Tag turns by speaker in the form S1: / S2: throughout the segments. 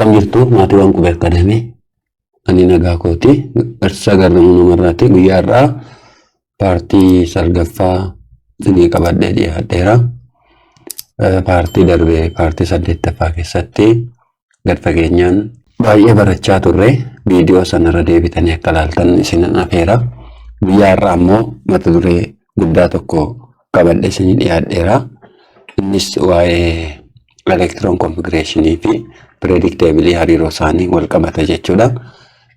S1: Akkam jirtu maatiiwwan qubee akkaadamii ani nagaa kooti barsiisaa Garramuu Namarraati. Guyyaa irraa paartii salgaffaa isinii qabadhee dhiyaadheera. Paartii darbee paartii 8ffaa keessatti gad fageenyaan baay'ee barachaa turre. Viidiyoo sanarra deebitanii akka ilaaltan isin afeera. Guyyaa irraa ammoo mata duree guddaa tokko qabadhee isinii dhiyaadheera. Innis waa'ee electron configuration fi predictability hariiroo isaanii wal qabata jechuudha.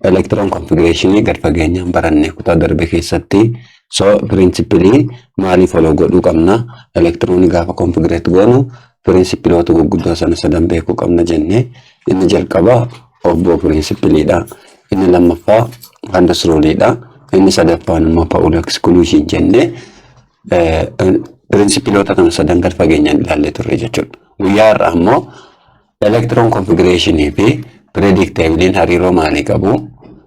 S1: Electron configuration gad fageenyaan barannee kutaa darbe keessatti principally maaliif wal godhuu qabna, electron gaafa configurate goonu principloota gurguddoo sana sadan beekuu qabna jennee, inni jalqaba obbo principleedha, inni lammaffaa Van Roolidha, inni sadaffaan immoo Pauli exclusion jennee principloota kana sadan gad fageenyaan ilaallee turre jechuudha. Guyyaa irraa ammoo electron configuration fi predictability hariiroo maalii qabu,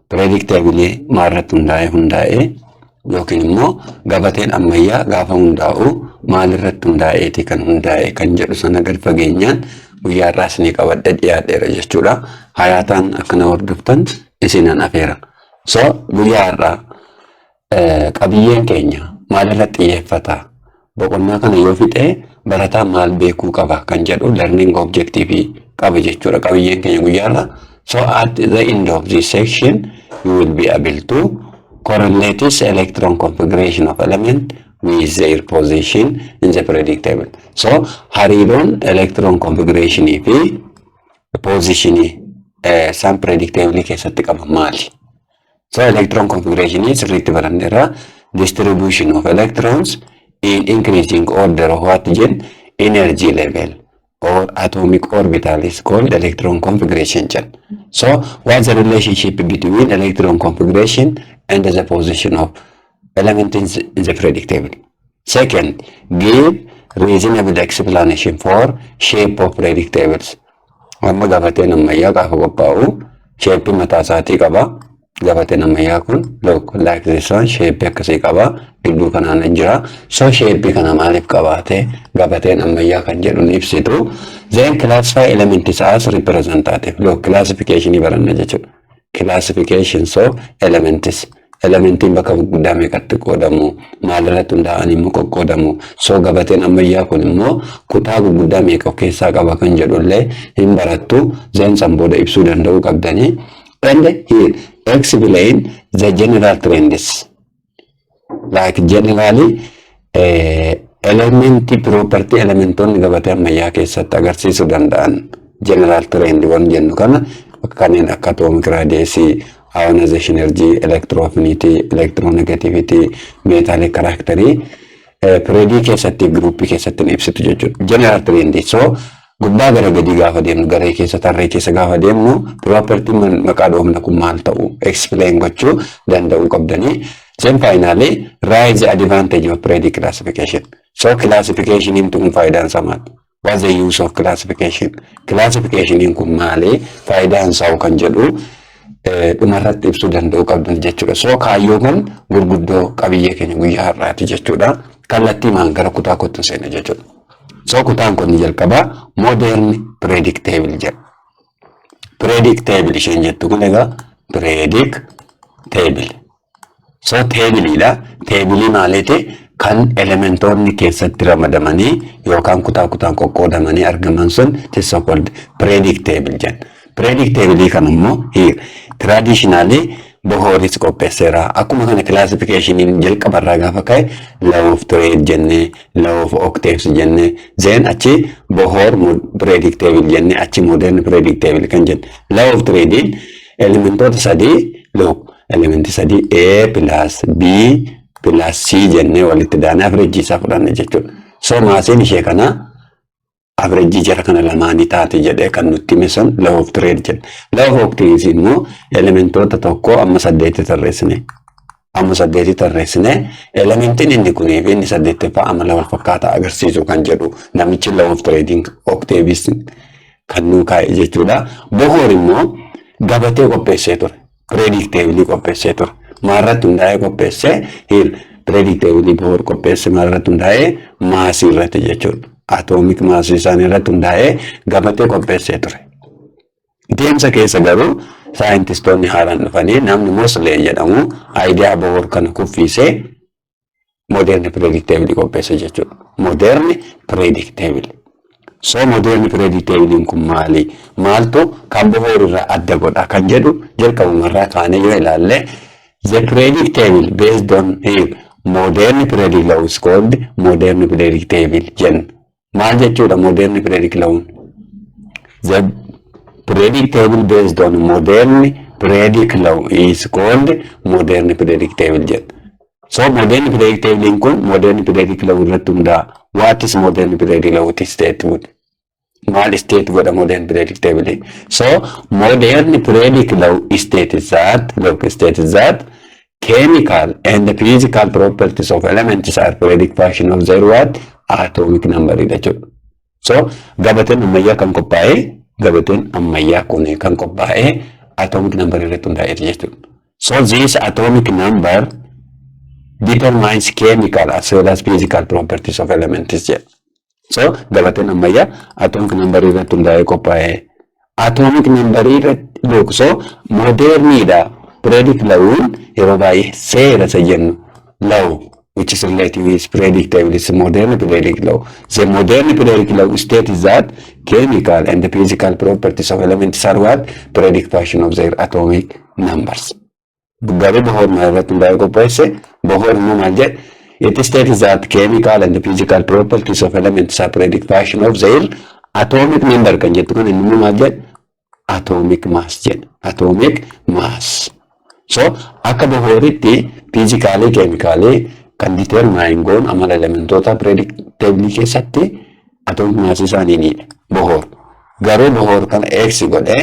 S1: predictability maalirratti hundaa'e yookiin immoo gabateen ammayyaa gaafa hundaa'u maalirratti hundaa'eeti kan hundaa'e kan jedhu sana gad fageenyaan guyyaa irraa isinii qabadhee dhiyaadheera jechuudha. Hayaataan akkana hordoftan isinan afeera. Guyyaa irraa qabiyyeen keenya maalirratti xiyyeeffata, boqonnaa kana yoo fixe barataan maal beekuu qaba kan jedhu learning objective qaba jechuudha qabiyyeen keenya guyyaa irraa. At the end of this section you will be able to correlate this electron configuration of element with their position in the predictable. Hariiroon electron configuration fi position san predictable keessatti qaba maali? Electron configuration is sirriitti baranneerra. Distribution of electrons in increasing order of what gen energy level or atomic orbital is called electron configuration. What's the relationship between electron configuration and the position of element in the predictable? Second, give reasonable explanation for shape of predictables. Amma gabateen ammayyaa gaafa qophaa'u shape mataa isaatii qaba. Gabateen ammayyaa kun like this one shape akkasii qaba. Gidduu kanaan jira. Shape kana maaliif qabaate gabateen ammayyaa kan jedhu ni ibsitu. Then classify elements as representative. Classification baranna jechuudha. Classification elements. Elementiin bakka guddaa meeqatti qoodamu, maalirratti hundaa'anii immoo qoqqoodamu. Gabateen ammayyaa kun immoo kutaa guddaa meeqa of keessaa qaba kan jedhullee hin barattu. Then san booda ibsuu danda'uu qabdanii. And here explain the general trends. Like generally element property elementoonni gabatee ammayyaa keessatti agarsiisuu danda'an general trend wan jennu kana kanneen akka atomic radiation, ionization energy, electroaffinity, electronegativity, metallic character predictability keessatti group keessatti ibsitu jechuudha. General trend gubbaa gara gadi gaafa deemnu garee keessa tarree keessa gaafa deemnu property maqaa dhoofna kun maal ta'u explain gochuu danda'uu qabdanii. Then finally, rise the advantage of predict classification. Classification into faayidaan isaa maali? What's the use of classification? Classification kun maali? Faayidaan isaa kan jedhu dhumarratti ibsuu danda'uu qabdan jechuudha. Kaayyoowwan gurguddoo qabiyyee keenya guyyaa har'aati jechuudha. Kallattii maan gara kutaa kottu seena jechuudha. Kutaan kun jalqaba modern predictable jedha. Predictable isheen jettu kun egaa predictable. Teebiliidha. Teebilii maaliiti? Kan elementoonni keessatti ramadamanii yookaan kutaan qoqqoodamanii argaman sun so-called predictable jedha. Predictable kan immoo traditionally bohooris qopheesseera. Akkuma kana classification jalqabarraa gaafa ka'e law of trade jenne, law of octaves jenne, then achi bohoor predictable jenne, achi modern predictable kan jenne. Law of trade elementoota sadii elementi sadii A plus B plus C jenne walitti daanee average isaa fudhanne jechuudha. Maasiin ishee kana average jara kana lamaanii taate jedhee kan nutti hime sun law of trade jedhe. Law of octaves immoo elementoota tokko amma 8 tarreessine. Amma 8 tarreessine elementiin inni kunii fi inni 8ffaa amala wal fakkaataa agarsiisu kan jedhu namichi law of trading octaves kan nuu kaa'e jechuudha. Bohoor immoo gabatee qopheessee ture. Predictability qopheessee ture. Maalirratti hundaa'ee qopheessee predictability bohoor qopheesse maalirratti hundaa'ee maasii irratti jechuudha. Atomic mass isaanii irratti hundaa'ee gabatee qopheessee ture. Deemsa keessa garuu saayintistoonni haaraan dhufanii namni Mosley jedhamu aayidiyaa bohor kana kuffisee moderni predictable qopheessa jechuudha. Moderni predictable. So moderni predictable kun maali? Maaltu kan bohor irraa adda godha kan jedhu jalqabumarraa kaanee yoo ilaalle the predictable based on modern predict law is called modern predictable jenna. Maal jechuudha modern predict law? The predictable based on modern predict law is called modern predictable jenna. So modern predictable kun modern predict law irratti hundaa. What is modern predict law? What is statehood? Maal state godha modern predictable? So modern predict law states that chemical and physical properties of elements are predict function of their what? Atomic number jechuudha. So gabateen ammayyaa kan qophaa'e atomic number irratti hundaa'e jechuudha. So this atomic number determines chemical as well as physical properties of elements. So gabateen ammayyaa atomic number irratti hundaa'e qophaa'e. Atomic number irratti look so modernidha. Predict law yeroo baay'ee seera isa jennu law which is related with predictable is modern predict law. The modern predict law states that chemical and the physical properties of elements are what? Predict function of their atomic numbers. Gari bohor irratti hundaa'e qopheesse bohor immoo maal jedhe? It states that chemical and the physical properties of elements are predict function of their atomic number kan jettu kan inni maal jedhe? Atomic mass jedhe. Atomic mass. So akka bohoritti physically chemically kan determine goon amala elementoota predictably keessatti atomic mass isaaniinidha bohor. Garuu bohor kan X godhe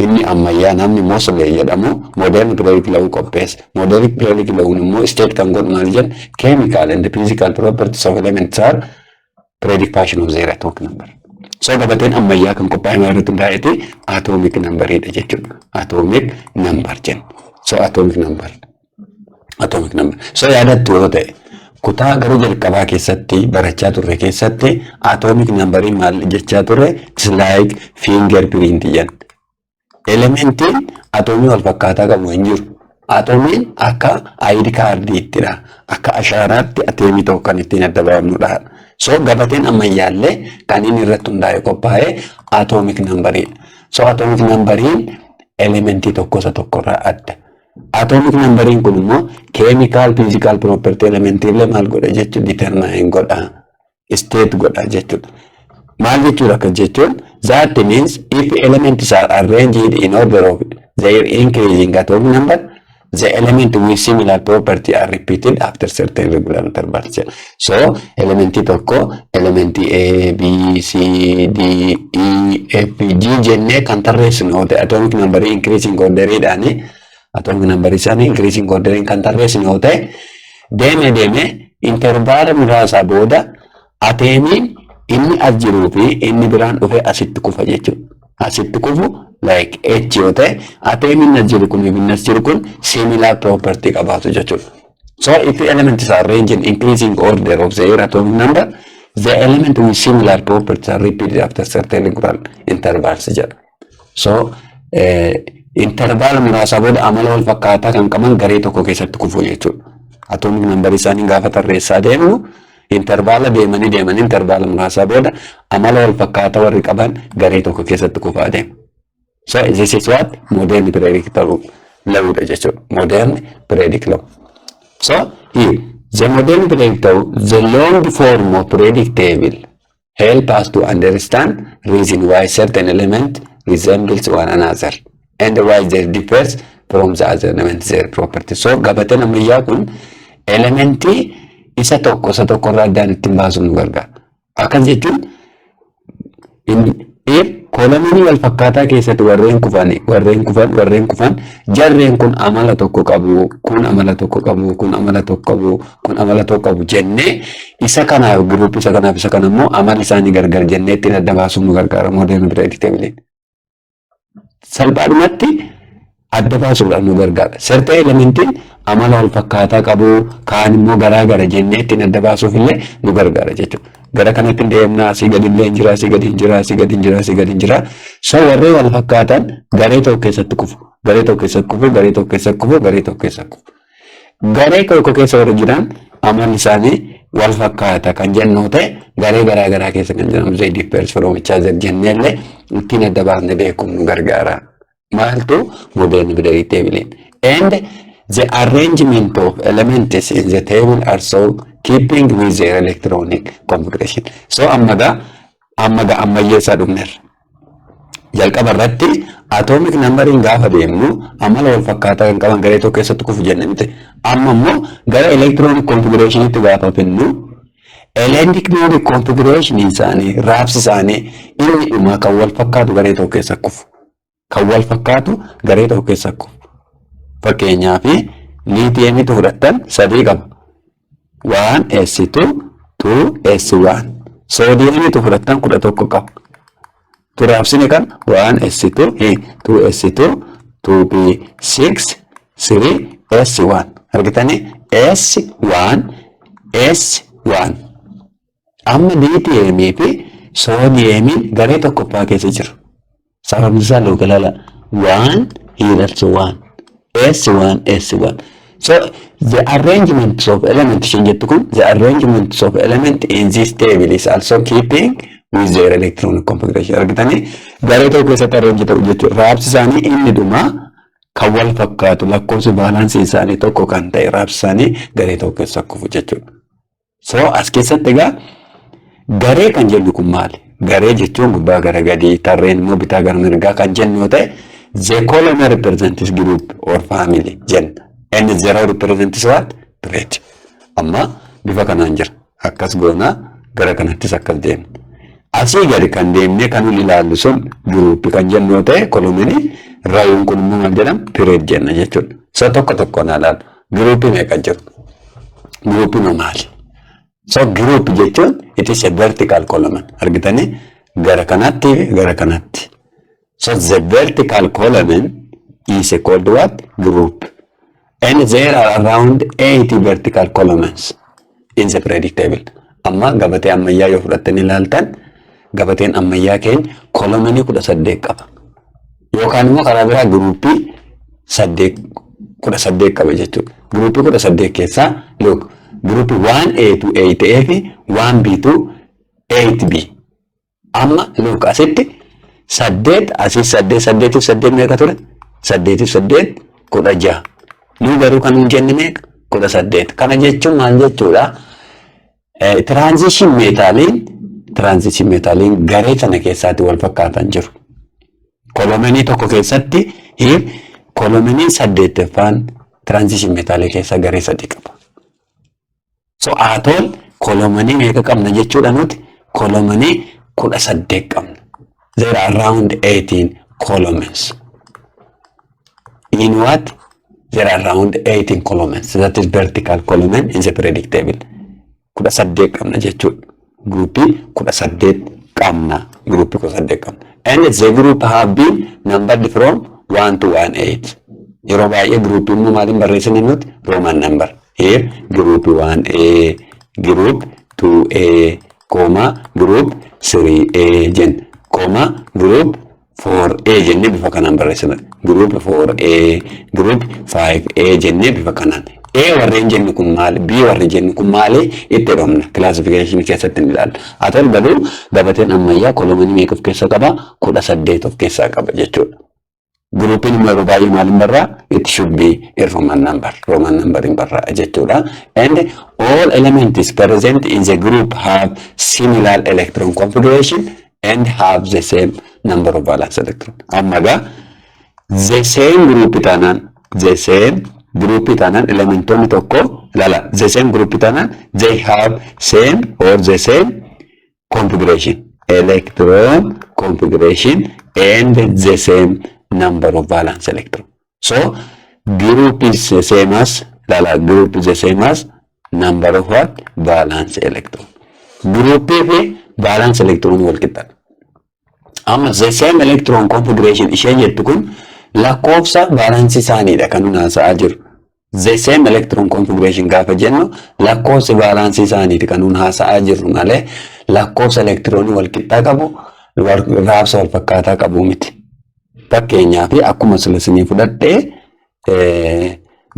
S1: inni ammayyaa namni Mosley jedhamu modern predict law qopheesse. Modern predict law immoo state kan godhu maal jedhe? Chemical and the physical properties of elements are predict function of their atomic number. So gabateen ammayyaa kan qophaa'e irratti hundaa'e atomic number jechuudha. Atomic number jenna. So atomic number. So yaadattu yoo ta'e kutaa garuu jalqabaa keessatti barachaa turre keessatti atomic number maal jechaa turre? It's like fingerprint jenna. Elementiin atomii wal fakkaataa qabu hin jiru. Atomiin akka ID kaardiittidha. Akka ashaaraatti atomii tokko kan ittiin adda baafnudha. So gabateen ammayyaallee kan inni irratti hundaa'e qophaa'e atomic numberidha. So atomic numberiin elementii tokkosa tokkorraa adda. Atomic numberiin kun immoo chemical physical property elementiilee maal godha jechuudha? Determine godha. State godha jechuudha. Maal jechuudha akka jechuun? That means if elements are arranged in order of their increasing atomic number, the element with similar property are repeated after certain regular intervals. So elementi tokko elementi A, B, C, D, E, F, G jennee kan tarreessinu yoo ta'e atomic number increasing orderidhaani atomic number isaanii increasing orderiin kan tarreessinu yoo ta'e deeme intervaala muraasa booda atemiin inni as jiruu fi inni biraan dhufe asitti kufa jechuudha. Asitti kufu like H yoo ta'e atemiin as jiru kun inni as jiru kun similar property qabaatu jechuudha. So if the elements are arranged in increasing order of their atomic number, the element with similar properties are repeated after certain regular intervals jedha. So interval muraasa booda amala wal fakkaataa kan qaban garee tokko keessatti kufu jechuudha. Atomic number isaanii gaafa tarreessaa deemnu intervaala deemanii intervaala muraasa booda amala wal fakkaataa warri qaban garee tokko keessatti kufaa deemu. So this is what modern predict law jechuudha. Modern predict law. So here the modern predict law, the long form of predictable help us to understand reason why certain element resembles one another and why they differs from the other elements their property. So gabateen ammayyaa kun elementii isa tokko irraa addaan ittiin baasuun nu gargaara. Akkas jechuun kolonii wal fakkaataa keessatti warreen kufan jarreen kun amala tokko qabu, kun amala tokko qabu, kun amala tokko qabu, kun amala tokko qabu jennee isa kanaaf group isa kanaaf isa kana immoo amala isaanii gargar jennee ittiin adda baasuun nu gargaara modern predictability. Salphaadhumatti adda baasuudhaan nu gargaara. Certain elementiin amala wal fakkaataa qabu, kaan immoo garaa gara jennee ittiin adda baasuuf illee nu gargaara jechuudha. gara kanatti deemnaa si gadi illee jira si gadi jira si gadi jira si gadi jira so warree wal fakkaatan garee tokko keessatti kufu garee tokko keessatti kufu garee tokko keessatti kufu garee tokko keessatti kufu garee tokko keessa warra jiran amalli isaanii wal fakkaata kan jennu ta'e garee garaa keessa kan jedhamu they differ from each other jenneellee ittiin adda baafnee beekuun nu gargaara maaltu modern binary table and the arrangement of elements in the table are so keeping with their electronic configuration. So ammayyeessaa dhumneerra. Jalqaba irratti atomic numbering gaafa deemnu amala wal fakkaataa kan qaban garee tokko keessatti kufu jenne miti. Amma immoo gara electronic configuration itti gaafa finnu electronic configuration isaanii raabsi isaanii inni dhuma kan wal fakkaatu garee tokko keessatti kufu. Kan wal fakkaatu garee tokko keessatti kufu. Fakkeenyaaf liitiyeemitu fudhattan sadii qaba. 1s2 2s1 soodiyemitu fudhattan 11 qaba. Turaabsini kan 1s2 2s2 2p6 3s1 argitanii s1 s1 amma liitiyemii fi soodiyemiin garee tokkoffaa keessa jiru. Sababni isaa loogalala 1 hiiralcha 1 S1, S1. So the arrangements of elements the arrangements of element in this table is also keeping with their electronic configuration. Argitanii garee tokko keessatti arrange ta'u jechuudha. Raabsi isaanii inni dhuma kan wal fakkaatu lakkoofsi baalaansii isaanii tokko kan ta'e raabsi isaanii garee tokko keessa kufu jechuudha. So as keessatti egaa garee kan jennu kun maali? Garee jechuun gubbaa gara gadii tarreen immoo bitaa gara mirgaa kan jennu yoo ta'e the column represents group or family gen and zero represents what? Trait. Amma bifa kanaan jira. Akkas goona gara kanattis akkas deemna. Asii gadi kan deemnee kan ilaallu sun group kan jennu yoo ta'e kolomini raayuun kun immoo maal jedhama? Trait jenna jechuudha. So tokko tokkoon ilaallu. Group meeqa jiru? Group maali? So group jechuun it is a vertical column. Argitanii gara kanatti gara kanatti. So the vertical column is called what? Group. And there are around 80 vertical columns in the predictable. Amma gabatee ammayyaa yoo fudhattanii ilaaltan gabateen ammayyaa keenya kolomanii 18 qaba. Yookaan immoo karaa biraa gruupii 18 qaba jechuudha. Gruupii 18 keessaa look gruupii 1A to 8A fi 1B to 8B. Amma look asitti 8 asii 8 meeqa ture? 8 16 nu garuu kan hin jenne meeqa? 18. Kana jechuun maal jechuudha? Transition meetaaliin garee sana keessatti wal fakkaatan jiru. Kolomanii tokko keessatti kolomanii 8ffaan transition meetaalii keessa garee 3 qaba. So atool kolomanii meeqa qabna jechuudha nuti? Kolomanii 18 qabna. There are around 18 columns. In what? There are around 18 columns. That is vertical column in the predictable. 18 qabna jechuudha. Groupii 18 qabna. Groupii 18 qabna. And the group have been numbered from 1 to 18. Yeroo baay'ee groupii immoo maaliin barreessine nuti? Roman number. Here group 1A, group 2A, group 3A jenna. Group 4A jennee bifa kanaan barreessina. Group 4A, group 5A jennee bifa kanaan. A warreen jennu kun maali? B warreen jennu kun maali? Itti dhumna. Classification keessatti ni ilaalla. Haa ta'u garuu gabateen ammayyaa kolomanii meeqa of keessaa qaba? 18 of keessaa qaba jechuudha. Groupin immoo baay'ee maaliin barraa? It should be a Roman number. Roman number in barraa jechuudha. And all elements present in the group have similar electron configuration and have the same number of valence electrons. Ammaga the same group tanan elementonni tokko lala the same group tanan they have same or the same configuration, electron configuration and the same number of valence electron. So group is the same as group is the same as number of what? Valence electron. Group fi valence electron wal qixxaata. Amma the same electron configuration ishee jettu kun lakkoofsa valence isaaniidha kan nuun haasa'aa jiru. The same electron configuration gaafa jennu lakkoofsi valence isaaniiti kan nuun haasa'aa jirru malee lakkoofsa elektiroonii wal qixxaa qabu raabsa wal fakkaataa qabu miti. Fakkeenyaaf akkuma silasanii fudhadhee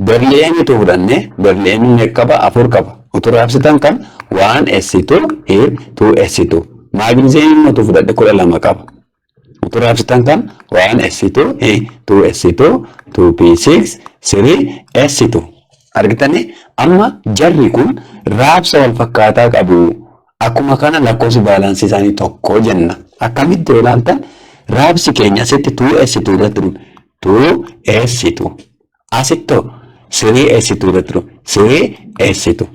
S1: berliinitu fudhannee berliiniin qaba 4 qaba. Utuu raabsitan kan 1s2 2s2 maagneziyeemiin immoo fudhadhe 12 qaba. Utuu raabsitan kan 1s2 2s2 2p6 3s2 argitanii amma jarri kun raabsa wal fakkaataa qabu. Akkuma kana lakkoofsi baalaansii isaanii tokko jenna. Akkamitti yoo ilaaltan raabsi keenya asitti 2s2 irratti 2s2 asitti 3s2 irratti 3s2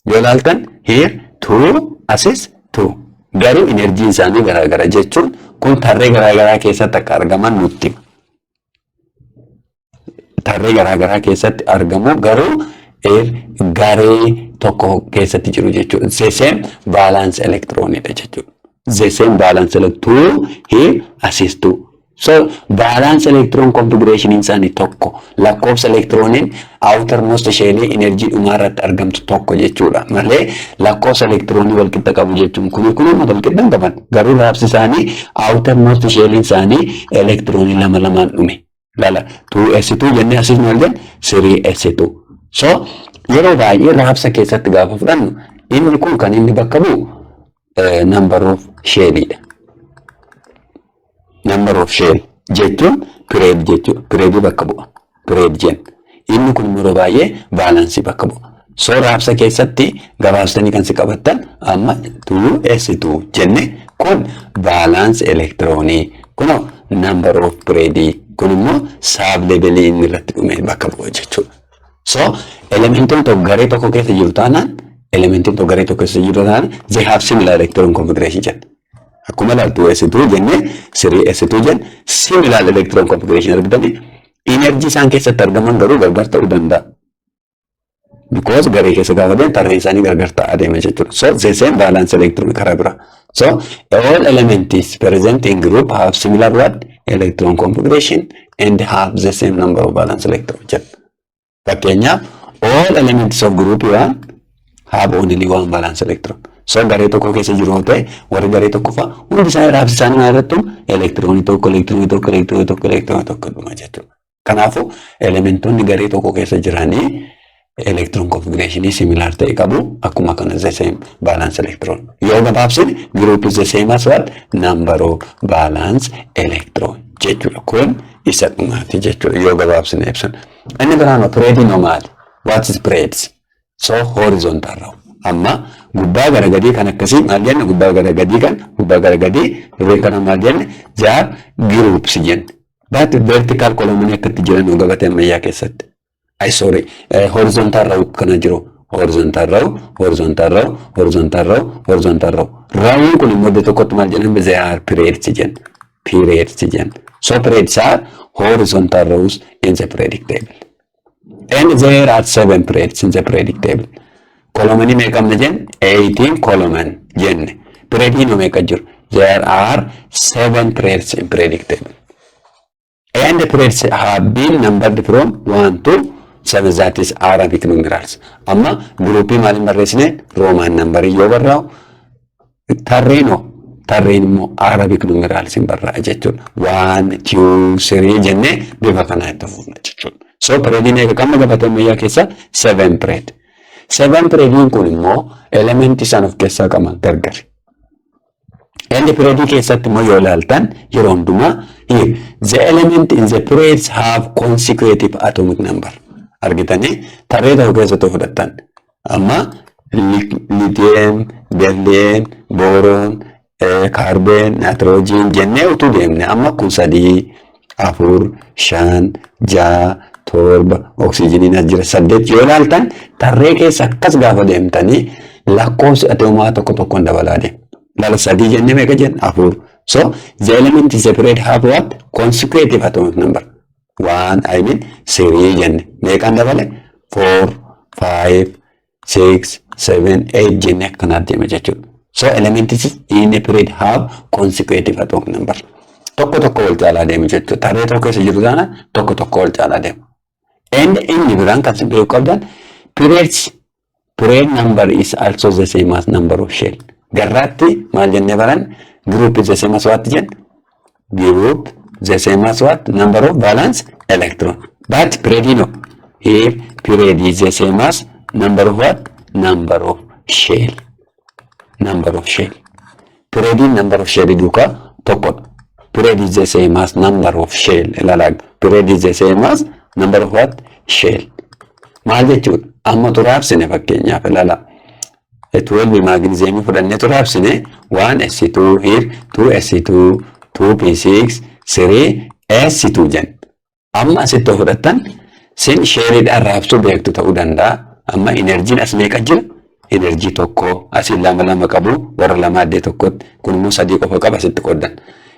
S1: yoo ilaaltan here 2 asis 2 garuu enerjiin isaanii garaagara jechuun kun tarree garaagaraa keessatti akka argaman nutti tarree garaagaraa keessatti argamu garuu garee tokko keessatti jiru jechuudha. The same balance electronidha jechuudha. The same balance electron here assist to. So balance electron configuration isaanii tokko lakkoofsa electroniin outermost shell energy dhumarratti argamtu tokko jechuudha. Malee lakkoofsa electronii wal qixa qabu jechuun kun wal qixa qaban garuu raabsi isaanii outermost shell isaanii electronii lama dhume. Lala 2s2 jennee asis maal jenna 3s2. So yeroo baay'ee raabsa keessatti gaafa fudhannu inni kun kan inni bakka bu'u number of shellidha. Number of shell jechuun period jechuudha. Period bakka bu'a. Period jenna. Inni kun yeroo baay'ee baalaansii bakka bu'a. So raabsa keessatti gabaabsanii kan si qabattan amma 2s2 jenne kun balance electronii kun number of period kun immoo sub level inni irratti dhume bakka bu'a jechuudha. So elementiin tokko garee tokko keessa jiru taanaan elementiin tokko garee tokko keessa jiru taanaan they have similar electron configuration jenna. Akkuma ilaaltu 2s2 jenne 3s2 jenne similar electron configuration argatanii energy isaan keessatti argaman garuu gargar ta'uu danda'a. Because garee keessa gaafa deeman tarreen isaanii gargar ta'aa deema jechuudha. So the same balance electron karaa bira. So all elements present in group have similar what electron configuration and have the same number of valence electrons jenna. Fakkeenyaaf all elements of group 1 have only one valence electron. So garee tokko keessa jiru ta'e warri garee tokko fa hundi isaanii raabsi isaanii irratti elektiroonii tokko dhuma jechuudha. Kanaafuu elementoonni garee tokko keessa jiranii electron configuration similar ta'e qabu akkuma kana the same balance electron. Yoo gabaabsine group is the same as what number of valence electron jechuudha. Kun isa dhumaati jechuudha yoo gabaabsine ibsan. Inni biraan period normal. What is periods? So horizontal row. Amma gubbaa gara gadii kan akkasii maal jenna gubbaa gara gadii kan gubbaa gara gadii ree kana maal jenna jaar groups jenna. But vertical column akkatti jiran gabatee ammayyaa keessatti. Sorry, horizontal row kana jiru horizontal row. Row kun immoo tokkotti maal jenna they are periods jenna. So periods are horizontal rows in the periodic table. And there are 7 periods in the periodic table. Column meeqamna jen 18 column jenne. Period no meeqa jiru. There are 7 periods in periodic table. And the periods have been numbered from 1 to 7 that is Arabic numerals. Amma group maalin barreessine Roman number yoo barraa'u tarreen immoo Arabic numerals in barraa'a jechuudha. 1 2 3 jenne bifa kana itti fufna jechuudha. So periodin eega kamma gabatee ammayyaa keessa 7 period. 7 periodin kun immoo element isaan of keessaa qaban gargari. And period keessatti immoo yoo ilaaltan yeroo hundumaa the element in the periods have consecutive atomic number. Argitanii tarree tokko keessatti fudhattan. Amma lithium, beryllium, boron, carbon, nitrogen jennee utuu deemne amma kun 3, 4, 5, 6 torba oksijiniin as jira 8 yoo ilaaltan tarree keessa akkas gaafa deemtanii lakkoofsi atomaa tokkoon dabalaa deema. Lala 3 jennee meeqa jenna 4. So the element is separate have what consecutive atomic number. 3 jenne meeqaan dabale 4, 5, 6, 7, 8 jenne akkanaa deema jechuudha. So elements in a period have consecutive atomic number. Tokko wal caalaa deema jechuudha. Tarree tokko keessa jiru taana tokko wal caalaa deema. And in the branch can simply call that period number is also the same as number of shell. Garraatti maal jennee baran group is the same as what jen group the same as what number of valence electron. But period no. Here period is the same as number of what? Number of shell. Number of shell. Period number of shell duka tokko. Period is the same as number of shell. Ilalag. Period is the same as number of what? Shell. Maal jechuudha? Amma turaabsine fakkeenyaaf ilala. 12 magnesium fudhannee turaabsine 1s2 here 2s2 2p6 3s2 jen. Amma asitti fudhattan sin sheelidhaan raabsuu beektu ta'uu danda'a. Amma enerjiin as meeqa jira? Enerjii tokko asiin lama qabu warra lama addee tokkotti kun immoo sadii qofa qaba asitti qoddan.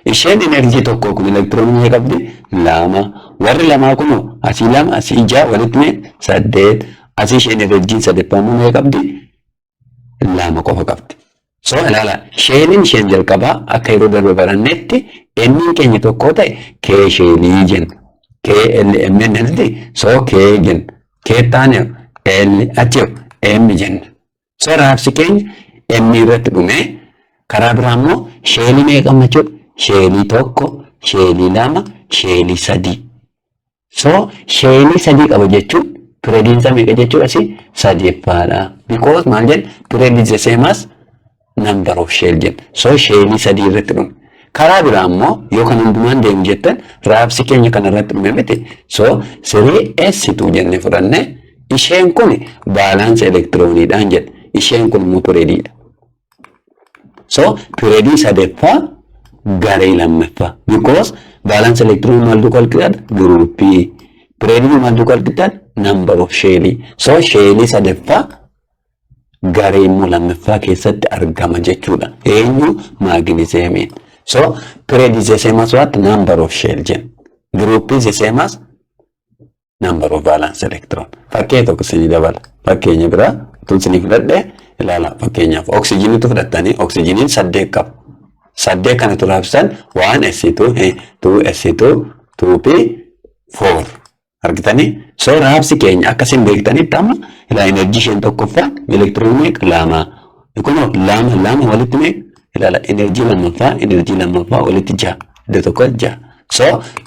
S1: Isheen enerjii tokko kun elektiroonii meeqa qabdi? Lama. Warri lamaa kun asii lama asii ja'a walitti mee 8. Asii isheen enerjiin sadeeffaa immoo meeqa qabdi? Lama qofa qabdi. So ilaala sheeliin isheen jalqabaa akka yeroo darbe barannetti inni keenya tokko ta'e kee sheelii jenna. KLM jenna. So kee jenna. Kee taane L achi M jenna. So raabsi keenya M irratti dhume karaa biraa immoo sheelii meeqa qabna jechuudha? Sheelii tokko, sheelii lama, sheelii sadii. So sheelii sadii qaba jechuun periodiinsa meeqa jechuudha? Asi sadeeffaadha. Because maal jenna? Period is the same as number of shell jenna. So sheelii sadii irratti dhume. Karaa biraa immoo yoo kan hundumaan deemu jettan raabsi keenya kana irratti dhume miti. So 3s2 jennee fudhanne isheen kun baalaansa elektirooniidhaan jedha. Isheen kun immoo periodiidha. So periodii sadeeffaa garee lammaffaa. Because baalaansa elektiroonii maal duukaa walqixaadha? Guruupii. Periodii maal duukaa walqixaadha? Number of sheelii. So sheelii sadeeffaa garee immoo lammaffaa keessatti argama jechuudha. Eenyu maagneesiyeemiin. So period is the same as what? Number of shell jen. Group is the same as number of valence electron. Fakkee tokko isinii dabala. Fakkeenya biraa tun isinii fudhadhe ilaala. Fakkeenyaaf oksijiniitu fudhattanii oksijiniin 8 qaba. 8 kana turaabsan 1s2 2s2 2p4 argitanii. So raabsi keenya akkasiin beektanitti amma ilaa enerjii isheen tokkoffaa elektiroonii lama. Kun lama walitti meeqa? Ilala enerjii lammaffaa walitti ja'a. Iddoo tokko ja'a. So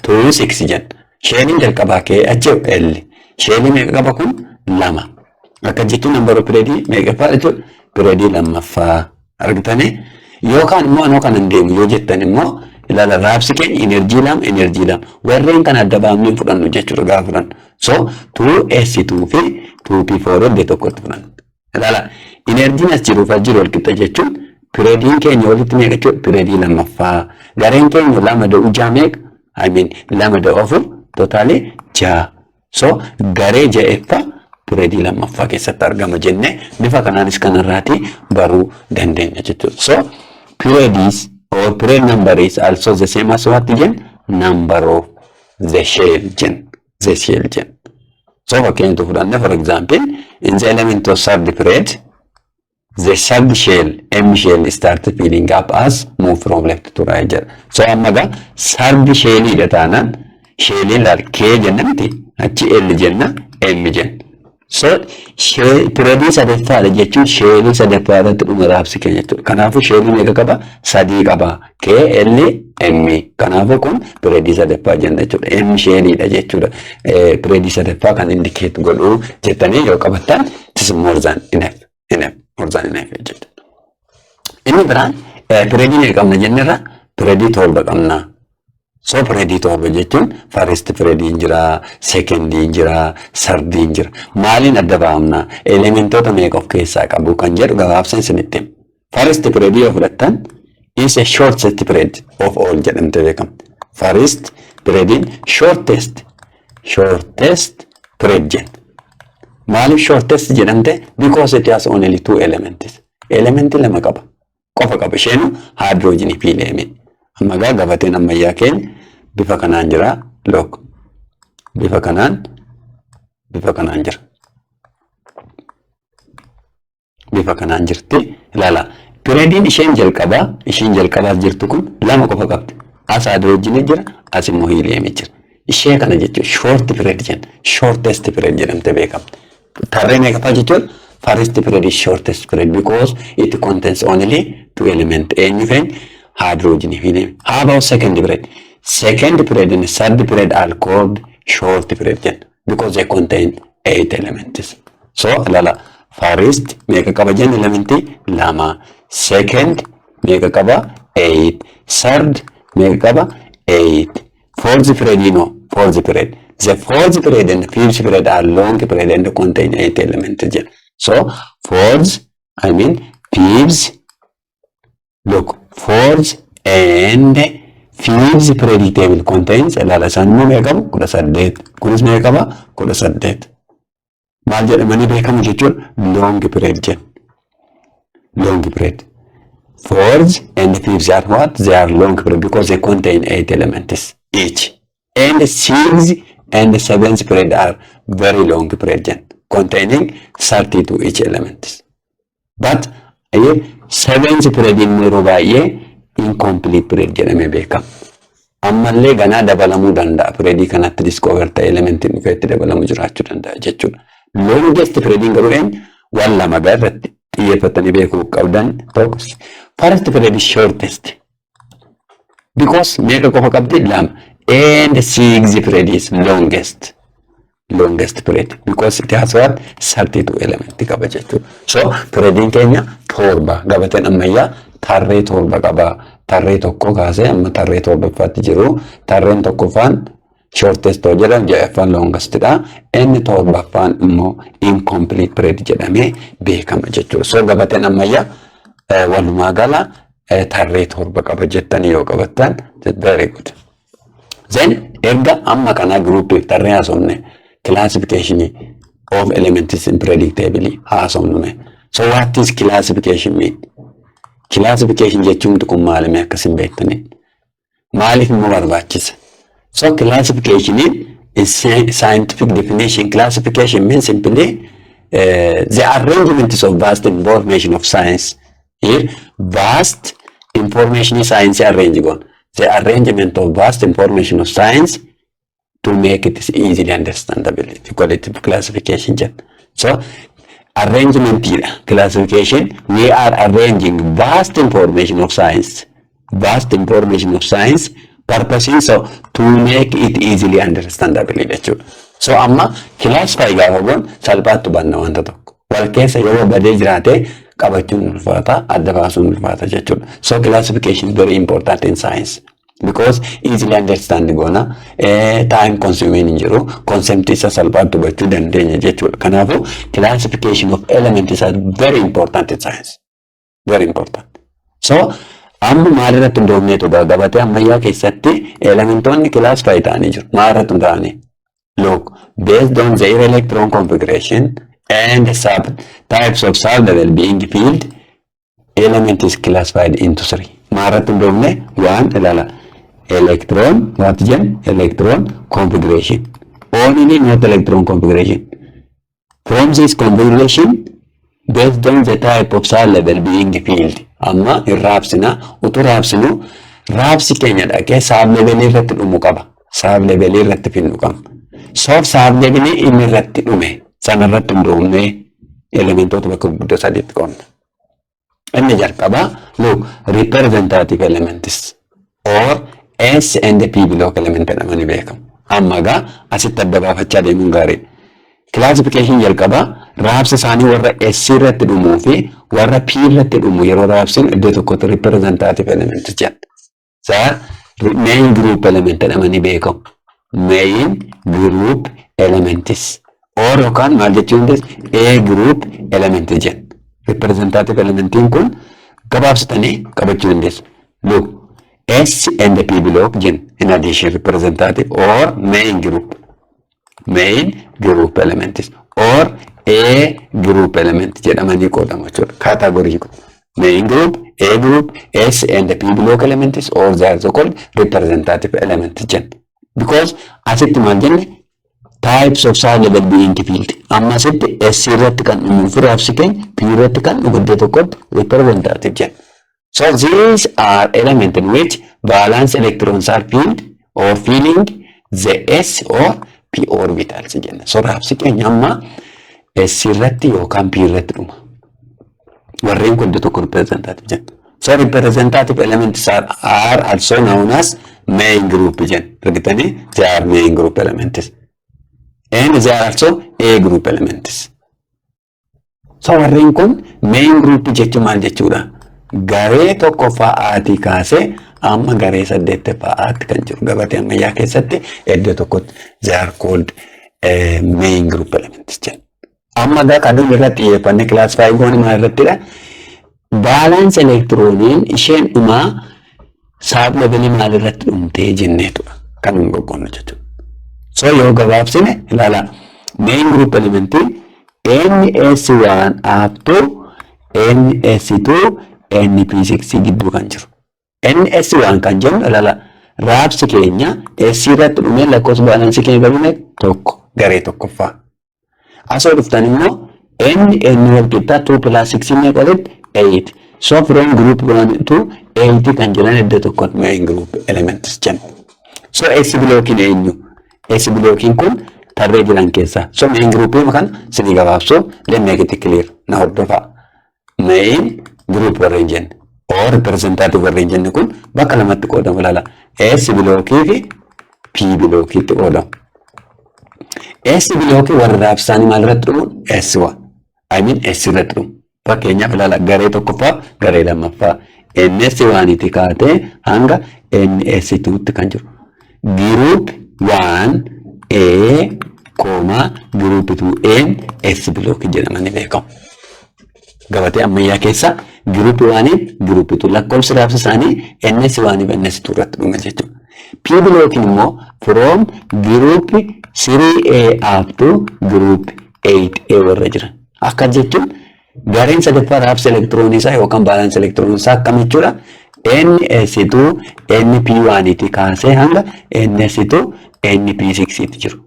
S1: 2 6 jen. Sheeliin jalqabaa kee achi L. Sheelii meeqa qaba kun? 2. Akka jechuun number of periodii meeqaffaa jechuudha? Periodii lammaffaa argitanii. Yookaan immoo anoo kan hin deemu yoo jettan immoo ilala raabsi keenya enerjii lama. Warreen kan adda baafnee fudhannu jechuudha gaafa fudhannu. So 2s2 fi 2p4 iddoo tokkotti fudhannu. Ilala enerjiin as jiruuf as jiru walqixa jechuun periodiin keenya walitti meeqa jechuudha? Periodii lammaffaa. Gareen keenya lama da'u ja'a meeqa? Lama da'u afur totaalee ja'a. So garee ja'eeffaa periodii lammaffaa keessatti argama jennee bifa kanaanis kanarraati baruu dandeenya jechuudha. So periodies or period number is also the same as what jen? Number of the shell jen. The shell jen. So fakkeenyatu fudhanne for example in the element of third period the third shell, M shell started filling up as move from left to right. So ammaga third shell ida tanan shell lal K jenna miti achi L jenna M jen. So periodii sadaffaadha jechuun sheelii sadaffaadhaatti dhuma raabsi keenya jechuudha. Kanaafuu sheelii meeqa qaba? 3 qaba. K L M. Kanaafuu kun periodii sadaffaa jenna jechuudha. M sheeliidha jechuudha. Periodii sadaffaa kan indikeet godhuu jettanii yoo qabattan it is more than enough. More than enough jechuudha. Inni biraan periodii meeqa qabna jennerra? Periodii 12 qabna. So periodii 12 jechuun first periodiin jira, secondin jira, thirdin jira. Maaliin adda baafna? Elementoota meeqa of keessaa qabu kan jedhu gabaabsan isinitti. First periodii yoo fudhattan is a shortest period of all jedhamte beekamte. First periodiin shortest period jenna. Maaliif shortest jedhamte? Because it has only 2 elements. Elementi lama qaba. Qofa qaba isheenu hydrogen fi helium. Amma gabateen ammayyaa keenya bifa kanaan jira. Look. Bifa kanaan jira. Bifa kanaan jirti. Ilaala. Periodiin isheen jalqabaa jirtu kun lama qofa qabdi. As hydrogen jira, as immoo helium jira. Ishee kana jechuun short period jenna. Shortest period jedhamte beekamte. Tarree meeqa jechuun first period is shortest period because it contains only two elements, anything hydrogen, helium. How about second period? Second period and third period are called short period because they contain 8 elements. So lala first mega kaba jen elementi lama, second mega kaba 8, third mega kaba 8, fourth period fourth period. The fourth period and fifth period are long period and contain 8 elements. So fourth, fifth, look, fourth and fifth period table contains lalasan mo megam kuda saddet, kunis megama kuda saddet. Maal jedhamani beekamu jechuun long period jen. Long period. Fourth and fifth are what? They are long period because they contain 8 elements each. And sixth and seventh period are very long period containing 32 each elements. But seventh period in Merobaye incomplete period jedhame beekama. Ammallee ganaa dabalamuu danda'a. Period kanatti discover ta'e element dhufeetti dabalamuu jiraachuu danda'a jechuudha. Longest period garuu waan lama irratti xiyyeeffatanii beekuu qabdan tokko first period is shortest because meeqa qofa qabdi lama. And sixth period is longest period because it has what? 32 elements qaba jechuudha. So periodin keenya torba gabateen ammayyaa tarree torba qaba. Tarree tokko kaasee amma tarree torbaffaatti jiru. Tarreen tokkoffaan shortest jedhama, ja'affaan longest dha. Inni torbaffaan immoo incomplete period jedhamee beekama jechuudha. So gabateen ammayyaa walumaa gala tarree torba qaba jettanii yoo qabattan very good. Then erga amma kana group tarree haasofne classification of elements in periodic table haasofne. So what is classification mean? Classification jechuun kun maalime akkasin beektani? Maaliif immoo barbaachisa? So classification is scientific definition. Classification means simply the arrangements of vast information of science. Here, vast information is science arranged. The arrangement of vast information of science to make it easily understandable. We call it classification. So, arrangement classification, we are arranging vast information of science. Vast information of science purposing so to make it easily understandable. So, amma classify gaafamuun salphaatti banna wanta tokko. Wal keessa yoo badee jiraate qabachuun ulfaata, adda baasuun ulfaata jechuudha. So classification is very important in science because easily understand goona time consuming hin jiru, concept isa salphaatti hubachuu dandeenya jechuudha. Kanaafuu classification of elements is very important in science. Very important. So amma maalirratti hundoofneetu gabatee ammayyaa keessatti elementoonni classify ta'anii jiru. Maalirratti hundaa'anii? Look, based on their electron configuration and types of sub-level being filled, element is classified into 3. Maalirratti hundoofne waan ilala electron, what jen? Electron configuration. Only not electron configuration. From this configuration, based on the type of sub-level being filled. Amma irraabsina, utuu raabsinu, raabsi keenya dhaqee sub-level irratti dhumu qaba. Sub-level irratti finnu qaba. So sub-level inni irratti dhume sanarratti hundoofne elementoota bakka guddoo sadiitti qoonna. Inni jalqaba, look, representative elements or S and P block element jedhamanii beekamu. Amma gaa asitti adda baafachaa deemuun gaariidha. Classification jalqaba raabsa isaanii warra S irratti dhumuu fi warra P irratti dhumu yeroo raabsinu iddoo tokkotti representative elements jedha. Main group element jedhamanii beekamu. Main group elements or yookaan maal jechuun A group element jedha. Representative elementiin kun gabaabsitanii qabachuu dandeessu. Look, S and P block jen in addition representative or main group elements or A group element jedhamanii qoodamu jechuudha. Category main group, A group, S and P block elements or they are so called representative elements jen. Because asitti maal jenne types of sub-level being filled. Amma asitti S irratti kan dhumu fi raabsi keenya P irratti kan dhumu iddoo tokkotti representative jen. So these are elements in which valence electrons are filled or filling the S or P orbitals. So raabsi keenya amma S irratti yookaan P irratti dhuma. Warreen kun iddoo tokko representative jenna. So representative elements are also known as main group jenna. Argitanii they are main group elements. And they are also A group elements. So warreen kun main group jechuun maal jechuudha? Garee tokko fa'aatii kaasee amma garee 8 fa'aatti kan jiru. Gabatee ammayyaa keessatti iddoo tokkotti they are called main group elements jenna. Amma gaa kaduu irratti xiyyeeffannee classify goone maal irrattidha? Balance electroniin isheen dhumaa sub level maal irratti dhumtee jenneetudha. Kan hin gogoonnu jechuudha. So yoo gabaabsine ilaala main group elementii NS1 up to NS2 NP6 gidduu kan jiru. NS1 kan jennu ilaala raabsi keenya S irratti dhumee lakkoofsa balance keenya galune tokko garee tokkoffaa. Asoo dhuftan immoo N walqixxaa 2 plus 6 meeqa walitti 8. So from group 1 to 8 kan jiran iddoo tokkotti main group elements jenna. So S blockiin eenyu? S blockiin kun tarree jiran keessaa. So main group kan sinii gabaabsoo let make it clear na hordofaa. Main group warreen jenna. Or representative warreen jenni kun bakka lamatti qoodamu ilaala. S blockii fi P blockiitti qoodamu. S blockii warra raabsaanii maal irratti dhumu? S1. I mean S irratti dhumu. Fakkeenyaaf ilaala garee tokkoffaa garee lammaffaa. NS1 itti kaatee hanga NS2tti kan jiru. Group 1 A, group 2 N S blockii jedhamanii beekamu. Gabatee ammayyaa keessa group 1 group 2 lakkoofsi raabsa isaanii NS1 fi NS2 irratti dhume jechuudha. P blockiin immoo from group 3A up to group 8A warra jiran. Akka jechuun gareen sadaffaa raabsa elektiroonii isaa yookaan balance elektiroonii isaa akkam jechuudha? NS2 NP1 itti kaasee hanga NS2 NP6 itti jiru.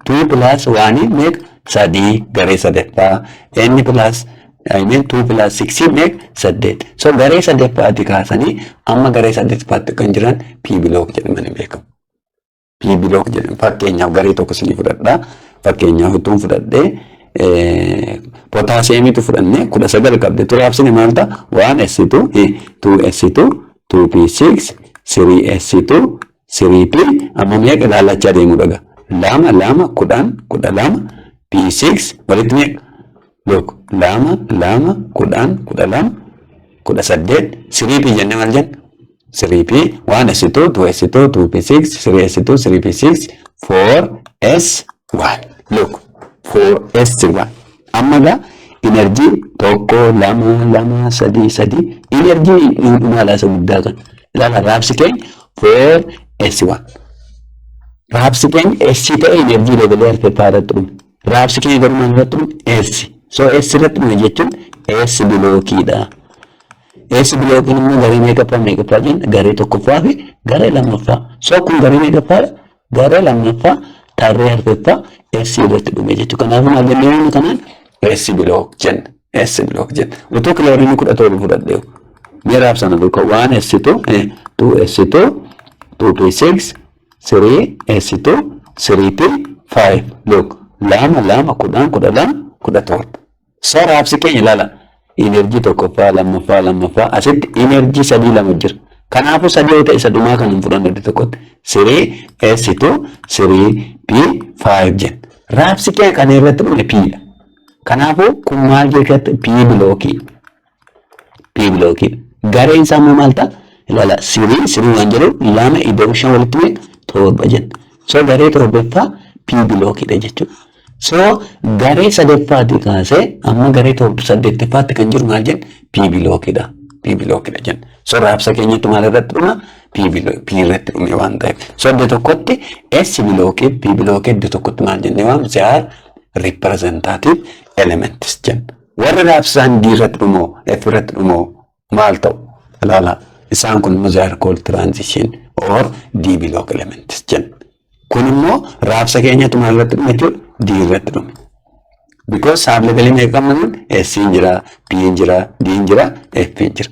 S1: 2 plus 1 meeqa? 3 garee sadaffaa. N plus 2 plus 6 meeqa? 8. So garee sadaffaatti kaasanii amma garee sadaffaatti kan jiran P block jedhamanii beekamu. P block jedhamu fakkeenyaaf garee tokko sinii fudhadhaa. Fakkeenyaaf utuun fudhadhee potaasiyeemiitu fudhannee 19 qabde ture raabsine maal ta'a? 1s2 2s2 2p6 3s2 3p amma meeqa ilaallachaa deemuu dhaga? 2 2 10 12 p6 walitti meeqa? Look 2 2 10 12 18 3p jenne maal jenna? 3p 1s2 2s2 2p6 3s2 3p6 4s1. Look 4s1 amma gaa energy tokko lama lama sadii sadii energy dhumaadhaa isa guddaa kan ilaala raabsi keenya 4s1 raabsi keenya s ta'e energy level arfeffaa irratti dhume raabsi keenya garuu maal irratti dhume s so s irratti dhume jechuun s blockiidha. S blockiin immoo garee meeqaffaa jenna garee tokkoffaa fi garee lammaffaa. So kun garee meeqaffaa garee lammaffaa tarree arfeffaa S irratti dhume jechuudha. Kanaafuu maal jennee kanaan S block jenna. S block jenna. Utoo kiloorinii 17 fudhadhee mee raabsana dhuka 1s2 2s2 2p6 3s2 3p5 look lama lama 10 12 17. So raabsi keenya ilaala. Energy tokkoffaa lammaffaa asitti energy sadii lama jira. Kanaafuu sadii yoo ta'e sadumaa kan hin fudhanne tokkotti 3s2 3p5 jenna. Raabsi keenya kan irratti dhume P dha. Kanaafuu kun maal jechuudha? P blockii. P blockii. Gareen isaa immoo maal ta'a? Ilaala sirii waan jedhu lama iddoo 5 walitti meeqa? 7 jenna. So garee torbaffaa P blockiidha jechuudha. So garee sadaffaatti kaasee amma garee saddeettaffaatti kan jiru maal jenna? P blockiidha. P blockiidha jenna. So raabsa keenyatti maal irratti dhuma? P irratti dhume waan ta'eef. So iddoo tokkotti S blockii P blockii iddoo tokkotti maal jennee waamna? They are representative elements jenna. Warra raabsaan D irratti dhumoo F irratti dhumoo maal ta'u? Ilaala isaan kun they are called transition or D block elements jenna. Kun immoo raabsa keenyatti maal irratti dhume jechuudha? D irratti dhume. Because sub level meeqamman S jira, P jira, D jira, F jira.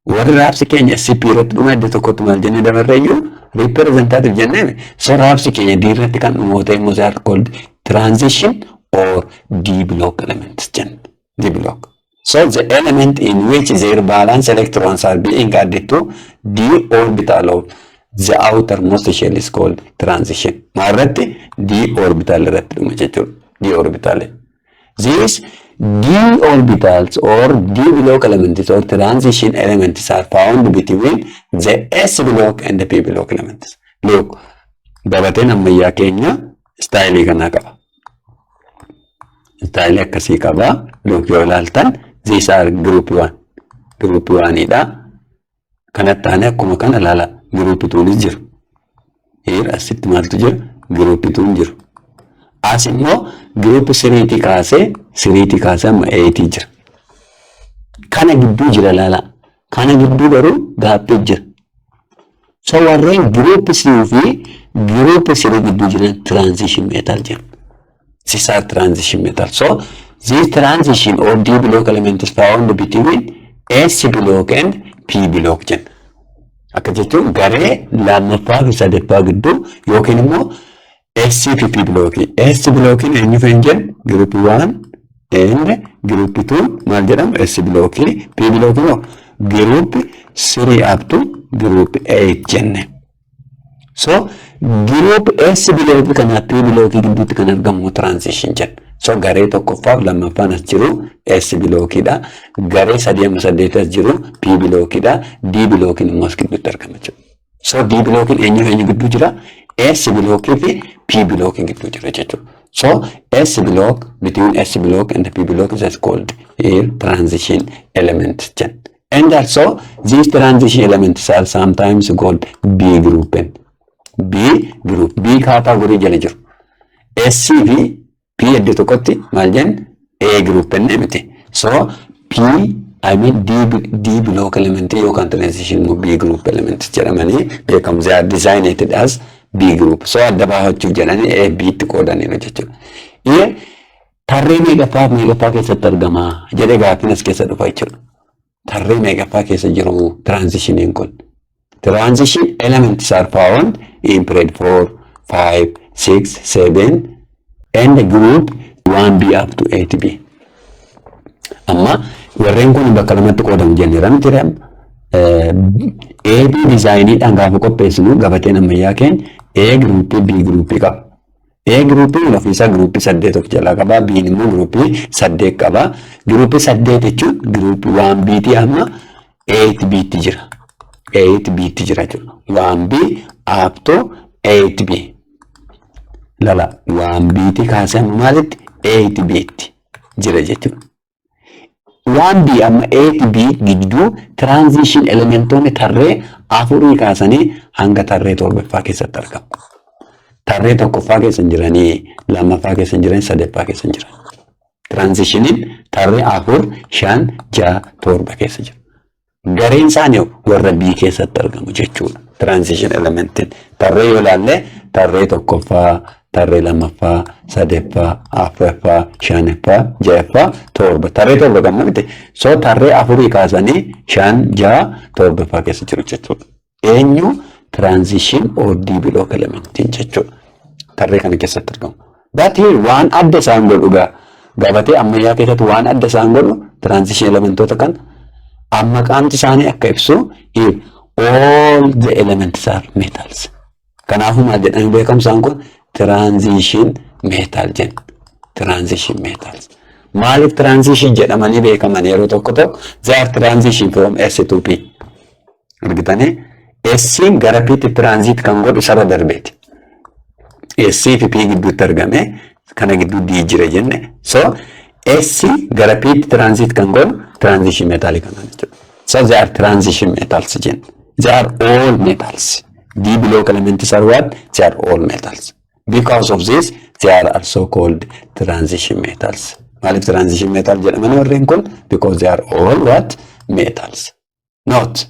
S1: Warri raabsi keenya SP irratti dhume iddoo tokkotti maal jennee dabarreeyyuu representative jennee so raabsi keenya D irratti kan dhumoota immoo they are called transition or D block elements. D block. So the element in which their valence electrons are being added to D orbital of the outermost shell is called transition. Marratti D orbital D orbital. These D orbitals or D block elements or transition elements are found between the S block and the P block elements. Look, gabateen ammayyaa keenya style kana qaba. Style akkasii qaba. Look yoo ilaaltan these are group 1. Group 1 idha. Kanatti aanee akkuma kana ilaala. Group 2 ni jiru. Here asitti maaltu jira? Group 2 jiru. As immoo group 3 kaasee amma 8 jira. Kana gidduu jira ilaala. Kana gidduu garuu gaappii jira. So warreen group 3 fi group 3 gidduu jiran transition metal jira. These are transition metal. So this transition or D block element is found between S block and P block jira. Akka jechuun garee lammaffaa fi sadaffaa gidduu yookiin immoo S fi P block. S block eenyu fa'i jennu group 1 and group 2 maal jedhamu S block. P block immoo group 3 up to group 8 jenne. So group S block kana P block gidduutti kan argamu transition jenna. So garee tokkoffaaf lammaffaan as jiru S block dha. Garee sadii amma saddeet as jiru P block dha. D block immoo as gidduutti argama jechuudha. So D block eenyu gidduu jira? S block fi P block gidduu jira jechuudha. So S block between S block and P block is called here transition element jenna. And also these transition elements are sometimes called B group. B group. B category jala jiru. S fi P iddoo tokkotti maal jenna? A group miti. So P I mean D block element yookaan transition B group element jedhamanii beekamu. They are designated as B group. So adda baafachuuf jedhanii A B itti qoodaniiru jechuudha. Ee tarree meeqaffaa keessatti argama jedhee gaaffiin as keessa dhufa jechuudha. Tarree meeqaffaa keessa jiru transitioniin kun. Transition elements are found in period 4, 5, 6, 7 and group 1B up to 8B. Amma warreen kun bakka lamatti qoodamu jenneera miti jedhama. AB dizaayiniidhaan gaafa qopheessinu gabateen ammayyaa keenya A group B group qaba. A group ofiisaa group 8 of jalaa qaba. B immoo group 8 qaba. Group 8 jechuun group 1B ti amma 8B ti jira. 8B ti jira jechuudha. 1B up to 8B. Lala 1B ti kaasee maalitti 8B ti jira jechuudha. 1B amma 8B gidduu transition elementoonni tarree afurii kaasanii hanga tarree torbaffaa keessatti argamu. Tarree tokkoffaa keessa jiranii, lammaffaa keessa jiranii, sadaffaa keessa jiran. Transitioniin tarree 4, 5, 6, 7 keessa jira. Gareen isaanii warra B keessatti argamu jechuudha. Transition elementiin tarree yoo ilaalle tarree tokkoffaa, tarree lammaffaa, sadaffaa, afuraffaa, shanaffaa, ja'affaa, torba. Tarree torba kan miti. So tarree afurii kaasanii 5, 6, 7 keessa jiru jechuudha. Eenyu transition or D block elementiin jechuudha. Tarree kana keessatti argamu. But here waan adda isaan godhu gabatee ammayyaa keessatti waan adda isaan godhu transition elementoota kan amma qaamti isaanii akka ibsu here all the elements are metals. Kanaafuu maal jedhamee beekamsaan kun transition metal jenna. Transition metals. Maaliif transition jedhamanii beekaman yeroo tokko they are transition from S to P. Argitanii S'in gara P'tti transit kan godhu saba darbeeti. S fi P gidduutti argame kana gidduu D jira jenne. So S gara P'tti transit kan godhu transition metal kanaan jechuudha. So they are transition metals jenna. They are all metals. D block elements are what? They are all metals. Because of this, they are also called transition metals. Maaliif transition metal jedhamanii warreen kun? Because they are all what? Metals. Note,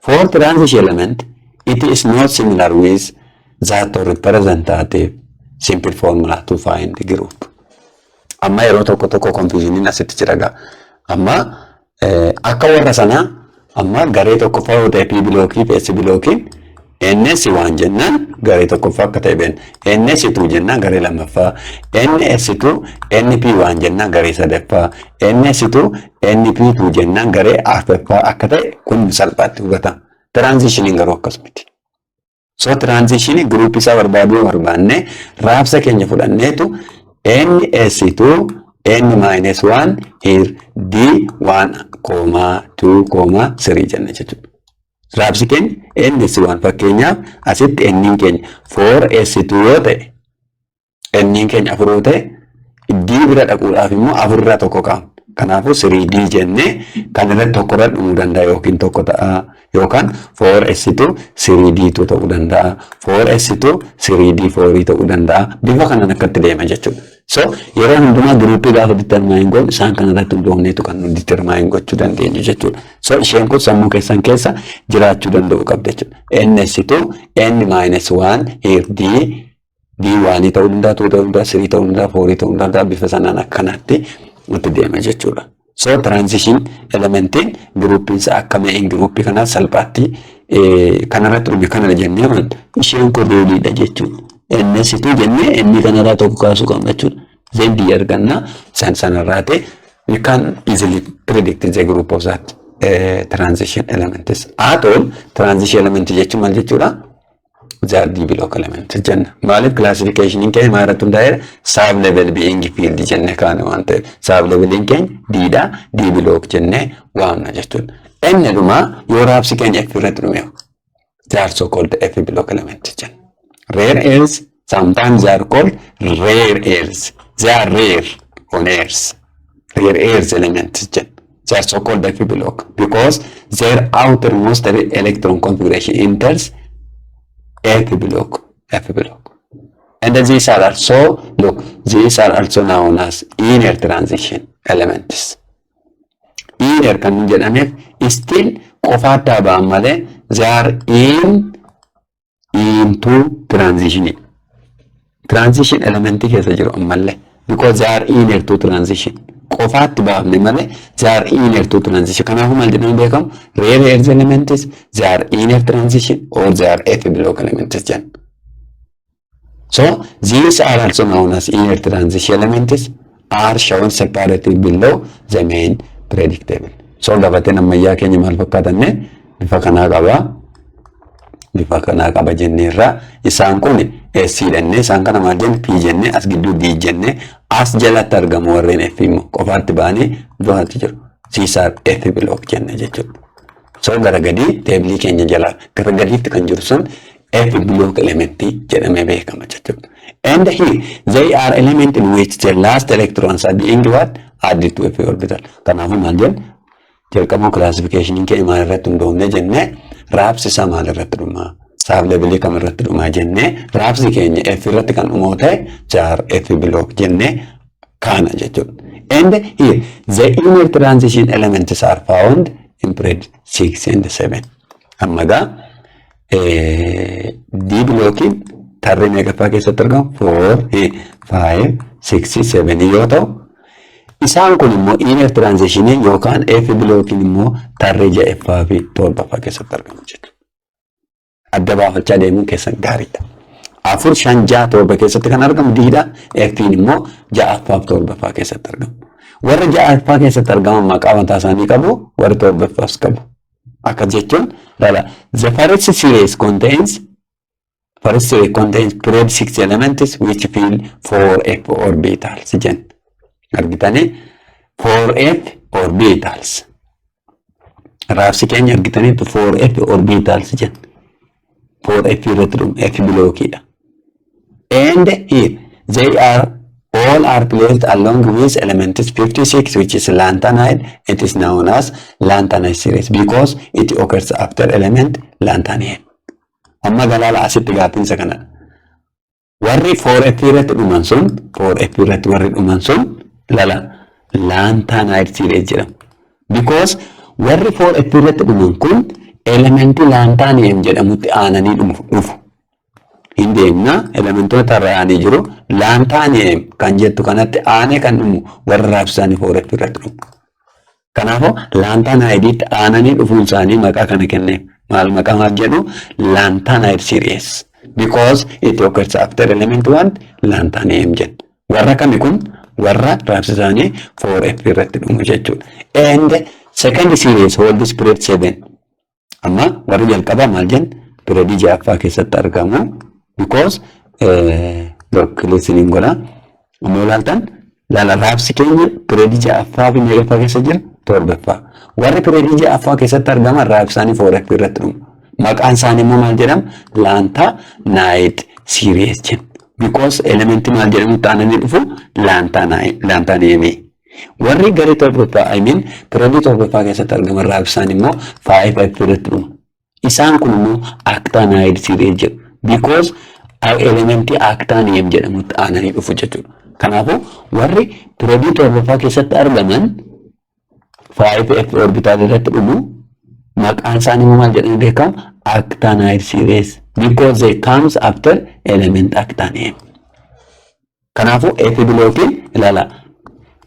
S1: for transition element, it is not similar with that representative simple formula to find the group. Amma yeroo tokko confusion asitti jira. Amma akka warra sana amma garee tokko fa'aa P blockii fi S blockiin NS1 jennaan garee tokkoffaa akka ta'e beekna. NS2 jennaan garee lammaffaa. NS2 NP1 jennaan garee sadaffaa. NS2 NP2 jennaan garee arfaffaa akka ta'e kun salphaatti hubatama. Tiraanzishiniin garuu akkasumatti. So tiraanzishinii giruuppii isaa barbaanne raabsa keenya fudhanneetu NS2 N-1 here D1, 2, 3 jenna jechuudha. Raabsi keenya NS1 fakkeenyaaf asitti N keenya 4S2 yoo ta'e N keenya 4 yoo ta'e D bira dhaquudhaaf immoo 4 irraa tokko qaama. Kanaafuu 3D jennee kan irratti tokko irra dhumuu danda'a yookiin tokko ta'a yookaan 4S2 3D2 ta'uu danda'a. 4S2 3D4 ta'uu danda'a. Bifa kanaan akkatti deema jechuudha. So yeroo hundumaa giruuppii gaafa determine goon isaan kan irratti hundoofneetu kan nu determine gochuu dandeenyu jechuudha. So isheen kun sammuu keessan keessa jiraachuu danda'u qabda jechuudha. NS2 N-1 here D1 ta'uu danda'a, 2 ta'uu danda'a, 3 ta'uu danda'a, 4 ta'uu danda'a. Bifa sanaan akkanatti nutti deema jechuudha. So transition elementiin giruuppiin isaa akka meeshaan giruuppii kanaa salphaatti kanarratti dhume kanadha jennee isheen kun rooliidha jechuudha. NS2 jennee inni kanarraa tokko kaasuu qabna jechuudha. ZD arganna sanarraa ta'e we can easily predict the group of that transition elements. At all transition element jechuun maal jechuudha? ZD block element jenna. Maaliif classification keenya maalirratti hundaa'eera? Sub level being field jennee kaane waan ta'eef sub level keenya D-dha, D block jennee waamna jechuudha. Inni dhuma yoo raabsi keenya F irratti dhume they are so called F block element jenna. Rare airs, sometimes they are called rare airs. They are rare on airs. Rare airs elements. They are so called F block because their outermost electron configuration enters F block. F block. And these are also, look, these are also known as inner transition elements. Inner kan jedhameef still qofaadhaa ba'an malee they are into transition element keessa jiru ammallee because they are inner to transition qofaatti baafne malee they are inner to transition. Kanaafuu maal jedhamu beekamu rare earth elements they are inner transition or they are F block elements jenna. So these are also known as inner transition elements are shown separately below the main predictable. So gabateen ammayyaa keenya maal fakkaatanne bifa kanaa qaba. Bifa kanaa qaba jenneerra isaan kun S jennee isaan kana maal jenne P jennee as gidduu D jennee as jalatti argamu warreen F immoo qofaatti ba'anii du'aatti jiru. These are F block jenne jechuudha. So gara gadii teebilii keenya jala gara gadiitti kan jiru sun F block element jedhamee beekama jechuudha. And here they are element in which the last electrons are being what added to F orbital. Kanaafuu maal jenne jalqabuu classification keenya maal irratti hundoofne jennee raabsi isaa maal irratti dhuma sub level kam irratti dhuma jennee raabsi keenya F irratti kan dhumoo ta'e jar F block jennee kana jechuudha. And here the inner transition elements are found in period 6 and 7. Ammagaa D blockiin tarree meeqaffaa keessatti argamu 4, 5, 6, 7 yoo ta'u isaan kun immoo inner transition yookaan F blockiin immoo tarree 6ffaa fi 7ffaa keessatti argamu jechuudha. Adda baafachaa deemuun keessan gaariidha. 4, 5, 6, 7 keessatti kan argamu D'dha. F'n immoo 6ffaa fi 7ffaa keessatti argamu. Warra 6ffaa keessatti argaman maqaa mataa isaanii qabu, warra 7ffaas qabu. Akka jechuun the first series contains period 6 elements which fill 4f orbitals jenna. Argitanii 4f orbitals. Raabsi keenya argitanii 4f orbitals jenna. 4f irratti dhumu F blockidha. And here they are all are placed along with element 56 which is lanthanide. It is known as lanthanide series because it occurs after element lanthanide. Amma galala asitti gaaffiinsa kana. Warri 4f irratti dhuman sun 4f irratti warri dhuman sun lanthanide series jedhamu. Because warri 4f irratti dhuman kun elementi lanthanide jedhamutti aananii dhufu. Hindeemna elementoota irra aanee jiru lanthanide kan jettu kanatti aanee kan dhumu warra raabsaanii 4f irratti dhumu. Kanaafuu lanthanide aananii dhufuun isaanii maqaa kana kenneef maal maqamaa jedhu lanthanide series because it occurs after element 1 lanthanum jedhu. Warra kami kun warra raabsi isaanii 4F irratti dhumu jechuudha. And second series holds period 7. Amma warri jalqabaa maal jenna periodii ja'affaa keessatti argamu because listening godha. Amma ilaaltan raabsi keenya periodii ja'affaa fi meeqaffaa keessa jira? Torbaffaa. Warri periodii ja'affaa keessatti argaman raabsi isaanii 4F irratti dhumu. Maqaan isaanii immoo maal jedhama? Lanthanide series jenna. Because elementi maal jedhamu taananii dhufu lanthanum. Warri garee torbaffaa periodii torbaffaa keessatti argaman raabsi isaanii immoo 5F irratti dhumu. Isaan kun immoo actinide series jedhu. Because elementi actinium jedhamu taananii dhufu jechuudha. Kanaafuu warri periodii torbaffaa keessatti argaman 5F orbital irratti dhumu. Maqaan isaanii maal jedhamee beekamu? Actinide series. Because they comes after element actinium. Kanaafuu F blockiin ilaala.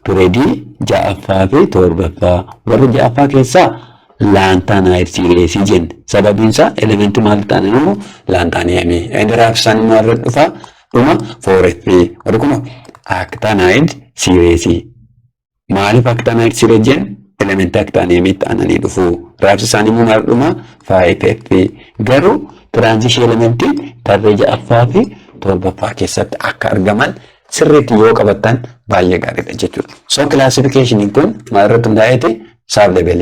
S1: Periodii ja'affaa fi torbaffaa. Warra ja'affaa keessaa lanthanide series jenna. Sababiin isaa elementi maal ta'aniiru lanthanum. Inni raabsi isaanii maal irratti dhufa? Dhuma 4F. Warri kun actinide series. Maaliif actinide series jenna? Elementi actinium ta'anii dhufu. Raabsi isaanii immoo maal dhuma 5F. Garuu transition elementi tarree ja'affaa fi torbaffaa keessatti akka argaman sirriitti yoo qabattan baay'ee gaariidha jechuudha. So classification kun maal irratti hundaa'eeti? Sub level.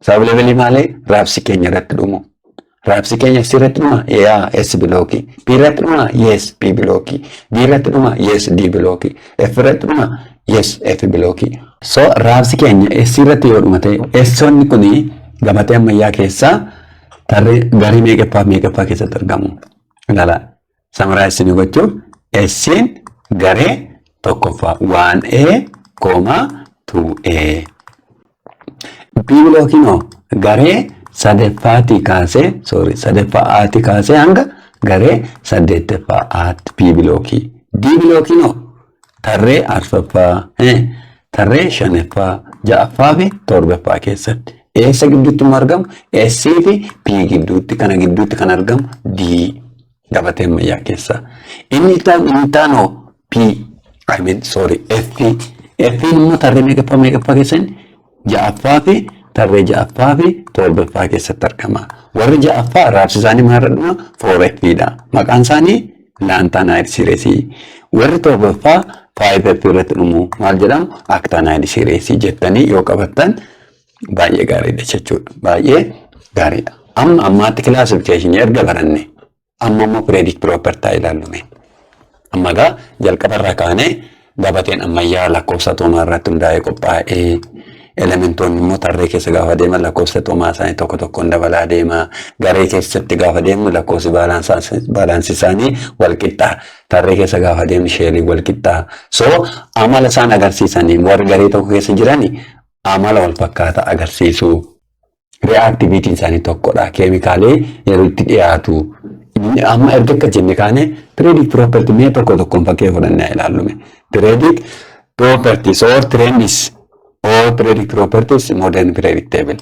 S1: Sub level maalee raabsi keenya irratti dhumu. Raabsi keenya S irratti dhuma? Yaa S blocki. B irratti dhuma? Yes B blocki. D irratti dhuma? Yes D blocki. F irratti dhuma? Yes F blocki. So raabsi keenya S irratti yoo dhuma ta'e Sonni kuni gabatee ammayyaa keessaa tarree garii meeqaffaa keessatti argamu. Ilaala. Summarize ni gochuuf S'n garee tokkoffaa 1A, 2A. B blockiin garee sadaffaatii kaasee hanga garee 8ffaatti B blockii. D blockiin tarree arfaffaa, tarree 5ffaa, 6ffaa fi 7ffaa keessatti. Eessa gidduutti argamu? S fi P gidduutti kan argamu D gabatee ammayyaa keessa. Inni taanoo F immoo tarree meeqaffaa keessatti? 6ffaa fi tarree 6ffaa fi 7ffaa keessatti argama. Warri 6ffaa raabsi isaanii maal irratti dhuma? 4F dha. Maqaan isaanii lanthanide series. Warri 7ffaa 5F irratti dhumu maal jedhamu? Actinide series jettanii yoo qabattan baay'ee gaariidha jechuudha. Baay'ee gaariidha. Ammaatti classification erga baranne amma periodic property ilaallume. Amma gaa jalqabarraa kaanee gabateen ammayyaa lakkoofsa atomaa irratti hundaa'ee qophaa'ee elementoonni immoo tarree keessa gaafa deeman lakkoofsa atomaa isaanii tokko tokkoon dabalaa deema. Garee keessatti gaafa deemu lakkoofsi baalaansii isaanii wal qixxaa. Tarree keessa gaafa deemni sheelii wal qixxaa. So amala isaan agarsiisanii warri garee tokko keessa jiranii amala wal fakkaata agarsiisu. Reactivity isaanii tokkodha. Keemikaalee yeroo itti dhiyaatu. Amma erga akka jenne kaane periodic property mee tokko tokkoon fakkee fudhannee ilaallume. Periodic properties or trends or periodic properties modern periodic table.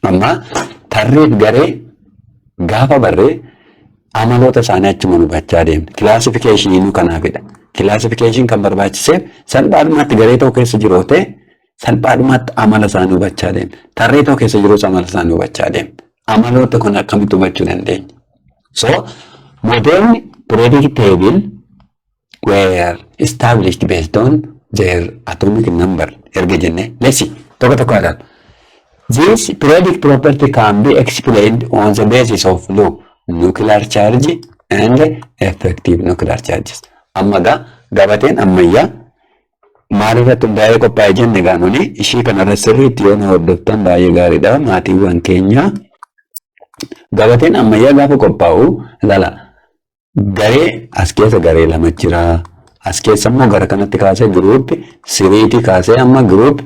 S1: Amma tarreef garee gaafa barree amaloota isaanii achuma hubachaa deemna. Classification kanaafidha. Classification kan barbaachiseef salphaadhumatti garee tokko keessa jiru ta'e salphaadhumatti amala isaanii hubachaa deemna. Tarree tokko keessa jirus amala isaanii hubachaa deemna. Amaloota kun akkamitti hubachuu dandeenya? So, modern periodic table were established based on their atomic number. Erga jenne, let's see. Tokko ilaalu. This periodic property can be explained on the basis of low nuclear charge and effective nuclear charges. Amma gabateen ammayyaa maal irratti hundaa'ee qophaa'ee jenne gaanoni ishii kanarra sirriitti yoo na hordoftan baay'ee gaariidha. Maatiiwwan keenya gabateen ammayyaa gaafa qophaa'u ilaala. Garee as keessa garee lama jira. As keessa immoo gara kanatti kaasee group 3 kaasee amma group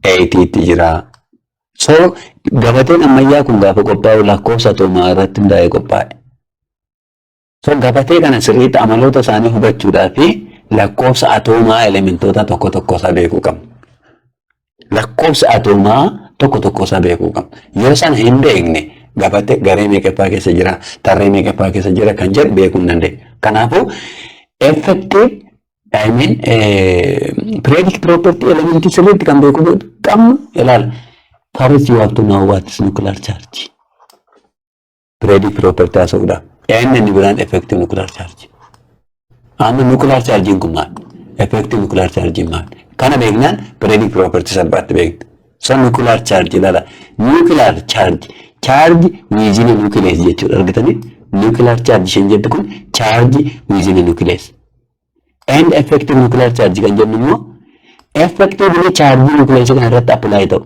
S1: 8 jira. So gabateen ammayyaa kun gaafa qophaa'u lakkoofsa atomaa irratti hundaa'ee qophaa'e. So gabatee kana sirriitti amaloota isaanii hubachuudhaa fi lakkoofsa atomaa elementoota tokko tokko isaa beekuu qabna. Lakkoofsa atomaa tokko tokko isaa beekuu qabna. Yoo sana hin beekne gaafate garee meeqaffaa keessa jira tarree meeqaffaa keessa jira kan jedhu beekuu hin dandeenye. Kanaafuu effective I mean predict property element sirriitti kan beekuu qabnu ilaala. First you have to know what is nuclear charge. Predict property haasa'uudhaaf. Inni biraan effective nuclear charge. Amma nuclear charge kun maal? Effective nuclear charge maal? Kana beeknaan predict property salphaatti beekna. So nuclear charge ilaala. Nuclear charge within a nucleus jechuudha argitanii. Nuclear charge isheen jettu kun charge within a nucleus. And effective nuclear charge kan jennu immoo effectively charge nucleus kana irratti apply ta'u.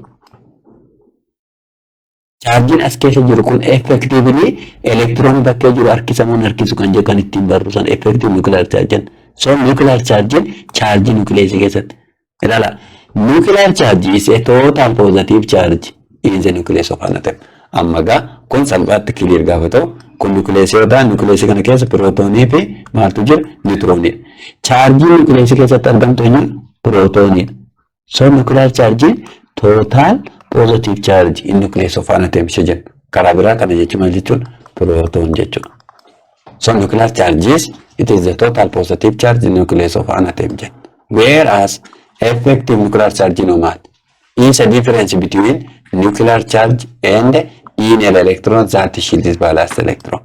S1: Charge as keessa jiru kun effectively electron bakkee jiru harkisamuun harkisu kan jedhan ittiin barru san effective nuclear charge. So nuclear charge nucleus keessatti. Ilaala. Nuclear charge is a total positive charge in the nucleus of an atom. Amma gaa kun salphaatti clear gaafa ta'u kun nucleus yoo ta'an nucleus kana keessa protonii fi maaltu jira neutroni. Charge nucleus keessatti argamtu eenyu protonii. So nuclear charge total positive charge in nucleus of an atom jedhama. Karaa biraa kana jechuun maal jechuudha? Proton jechuudha. So nuclear charges it is the total positive charge in nucleus of an atom jedhama. Whereas effective nuclear charge no matter is a difference between nuclear charge and inner electron that shields ballast electron.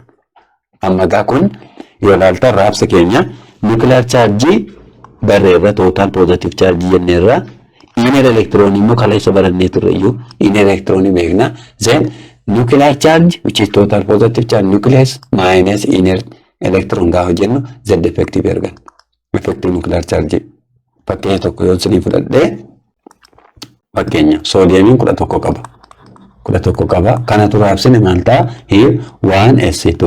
S1: Amma gaa kun yoo ilaaltan raabsa keenya nuclear charge barreerra total positive charge jenneerra inner electron immoo kala isa barannee turreyyuu inner electron beekna. Then nuclear charge which is total positive charge nucleus minus inner electron gaafa jennu z effective ergan. Effective nuclear charge fakkeenya tokko yoo isinii fudhadhee fakkeenya soodiyamiin 11 qaba. Kanatu raabsine maal ta'a? Here 1s2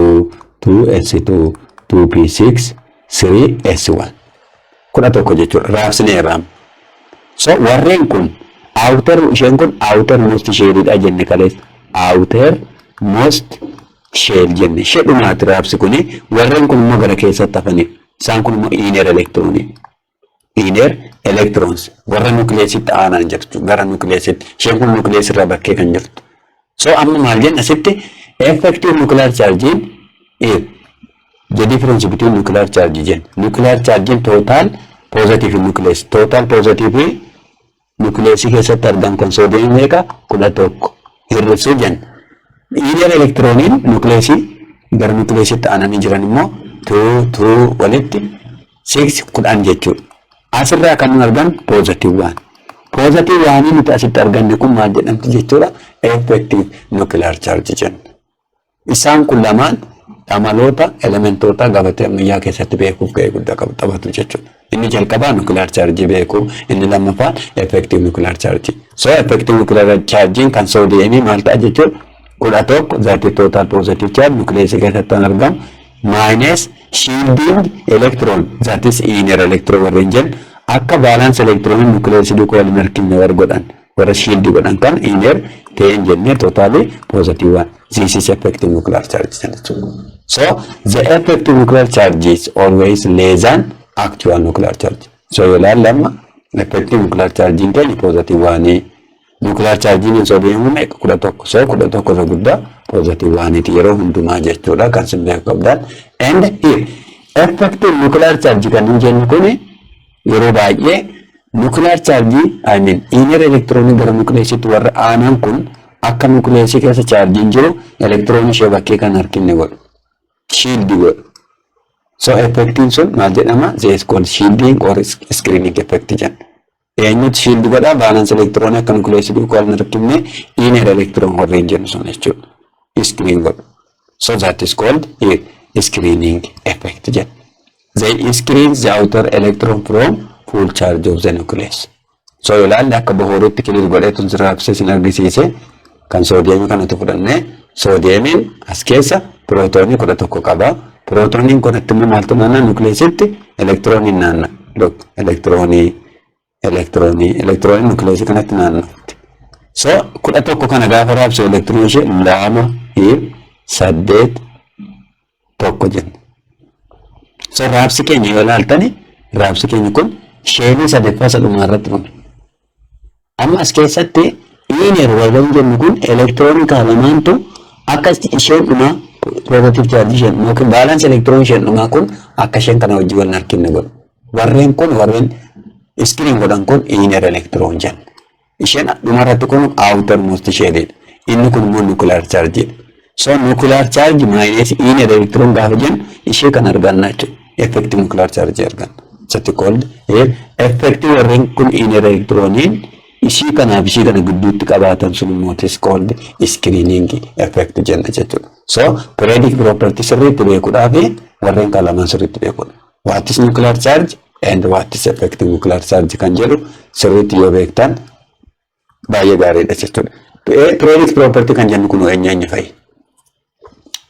S1: 2s2 2p6 3s1 11 jechuudha. Raabsine raam. So warreen kun outer isheen kun outer most shell dha jenne kalees. Outer most shell jenne. Shedhumaati raabsi kuni warreen kun immoo gara keessatti hafanii. Isaan kun immoo inner electronii. Inner electrons warra nucleesitti aanan jirtu gara nucleesitti isheen kun nuclees irra bakkee kan jirtu. So amma maal jenna asitti effective nuclear charge the difference between nuclear charge jenna. Nuclear charge total positive nucleus total positive nucleus keessatti argamu kan soodiyam meeqa 11 hir'isuu jenna. Inner electronin nucleesi gara nucleesitti aananii jiran immoo 2 walitti 6 10 jechuudha. Asirraa kan argan positive one. Positive one nuti asitti arganne kun maal jedhamti jechuudha? Effective nuclear charge jenna. Isaan kun lamaan amaloota elementoota gabatee ammayyaa keessatti beekuuf gahee guddaa taphatu jechuudha. Inni jalqabaa nuclear charge beekuu, inni lammaffaan effective nuclear charge. So effective nuclear charge kan soodiyamii maal ta'a jechuudha? 11 that is total positive charge nucleus keessatti argamu. Minus shielding electron that is inner electron warreen jennu akka balance electron nucleus dukoo waliin harkinne war godhan warra shield godhan kan inner ta'een jennee totally positive one. This is effective nuclear charge. So the effective nuclear charge is always less than actual nuclear charge. So yoo ilaallamma effective nuclear charge in kenni positive one. Nuclear charge in sodium meeqa 11 so 11 guddaa positive one yeroo hundumaa jechuudha kan sin beeku qabdan. And here effective nuclear charge kan jennu kun yeroo baay'ee nuclear charge I mean inner electron gara nucleesitti warra aanan kun akka nucleesii keessa charge jiru electron ishee bakkee kan harkinne godhu shield godhu. So effective sun maal jedhama? This is called shielding or screening effect jenna. Eenyutu shield godha balance electron akka nucleesii dukoo waliin harkinne inner electron warreen jennu sun jechuudha. Screen godhu. So that is called screening effect jenna. They screen the outer electron from full charge of the nucleus. So yoo ilaalle akka bohoorutti clear godheetu raabsee sin argisiise kan soodiyamii kanatti fudhannee soodiyamiin as keessa protonii 11 qaba. Protoniin kun ittimmoo maaltu naanna nucleesitti electroniin naanna. Look electronii nucleesii kanatti naanna'utti. So 11 kana gaafa raabsee electron ishee 2 8 jenna. So raabsi keenya yoo ilaaltani raabsi keenya kun sheelii sadeeffaa sadhumaa irratti dhume. Amma as keessatti inner warreen jennu kun electron lamaantu Akkas isheen dhuma positive charge isheen yookiin balance electron isheen dhuma kun akka isheen kana wajjin wal harkinne godhu. Warreen kun warreen screen godhan kun inner electron jedhan. Isheen dhumarratti kun outermost isheedha. Inni kun immoo nuclear charge. So nuclear charge minus inner electron gaafa jennu ishee kan arganna jechuudha. Effective nuclear charge arganna. Satti called effective warreen kun inner electroniin ishii kanaaf ishii kana gidduutti qabaatan sun immoo is called screening effect jenna jechuudha. So periodic property sirriitti beekuudhaaf warreen kan lamaan sirriitti beekuudha. What is nuclear charge and what is effective nuclear charge kan jedhu sirriitti yoo beektan baay'ee gaariidha jechuudha. Periodic property kan jennu kun eenyu fa'i?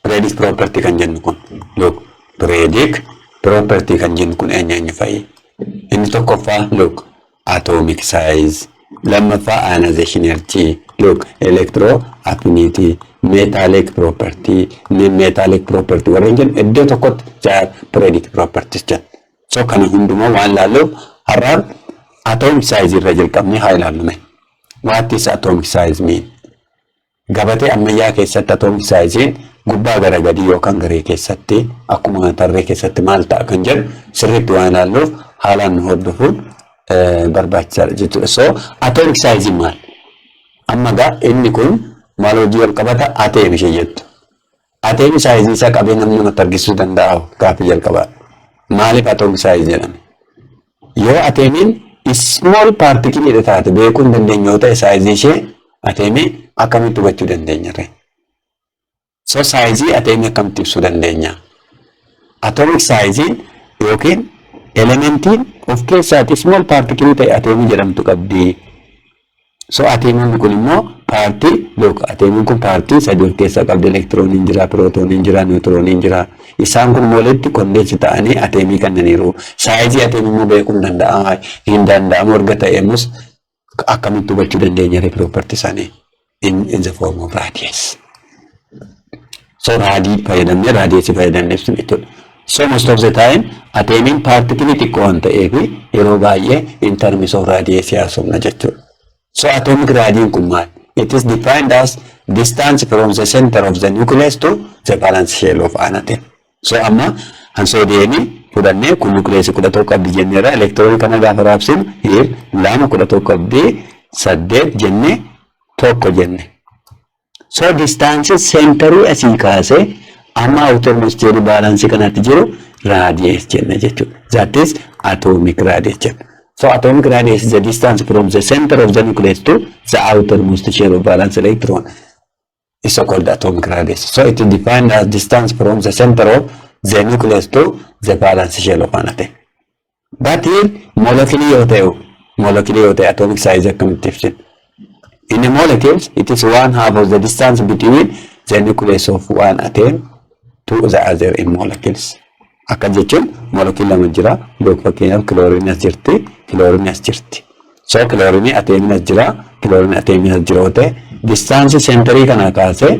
S1: Periodic property kan jennu kun look periodic property kan jennu kun eenyu fa'i? Inni tokkoffaa look atomic size, lammaffaa ionization energy, look electro affinity, metallic property, non-metallic property warreen jennu iddoo tokkotti periodic properties jenna. So kana hundumaa waan laallu har'aan atomic size irra jalqabnee haa ilaallume. What is atomic size mean? Gabatee ammayyaa keessatti atomic size gubbaa gara gadii yookaan garee keessatti akkuma tarree keessatti maal ta'a kan jedhu sirriitti waan ilaalluuf haalaan nu hordofuun barbaachisaadha jechuudha. So atomic size maal? Amma gaa inni kun maal hojii wal qabata ateem ishee jettu. Ateem size isaa qabee namni namatti argisuu danda'a gaaffii jalqabaa. Maaliif atomic size jedhame? Yoo ateemiin small particle taate beekuu hin dandeenye yoo ta'e size ishee ateemii akkamitti hubachuu dandeenya? So size ateemii akkamitti ibsuu dandeenya? Atomic size yookiin elementiin of keessaatti small particle ta'e ateemii jedhamtu qabdi. So ateemiin kun immoo partii look ateemiin kun partii sadii of keessaa qabdi. Elektirooniin jira, pirootooniin jira, niwutirooniin jira. Isaan kun walitti kondensi ta'anii ateemii kannaniiru. Saayizii ateemii immoo beekuu hin danda'amu erga ta'eemus akkamitti hubachuu dandeenya propertii isaanii in the form of radius. So raadii fayyadamnee raadiyeesii fayyadamnee ibsinu jechuudha. So most of the time ateemiin particle xiqqoo waan ta'eef yeroo baay'ee in terms of radiyeesii haasofna jechuudha. So atomic radiin kun maal? It is defined as distance from the center of the nucleus to the valence shell of an atom. So amma hansoodiyeeni fudhannee kun nucleus 11 qabdi jenneera elektiroonii kana gaafa raabsinu here 2 11 qabdi 8 jenne tokko jenne. So distance centerii asii kaasee amma outermost shell balance kanatti jiru radius jenna jechuudha. That is atomic radius jenna. So atomic radius is the distance from the center of the nucleus to the outermost shell of valence electron. It's called atomic radius. So it is defined as distance from the center of the nucleus to the valence shell of an atom. But here molecule atomic size accumulation. In the molecules, it is 1/2 of the distance between the nucleus of one atom to the other in molecules. Akka jechuun molecule lama jira. Look fakkeenyaaf chlorine as jirti, chlorine as jirti. So chlorine ateemii as jira, chlorine ateemii as jira ta'e distance centerii kana kaasee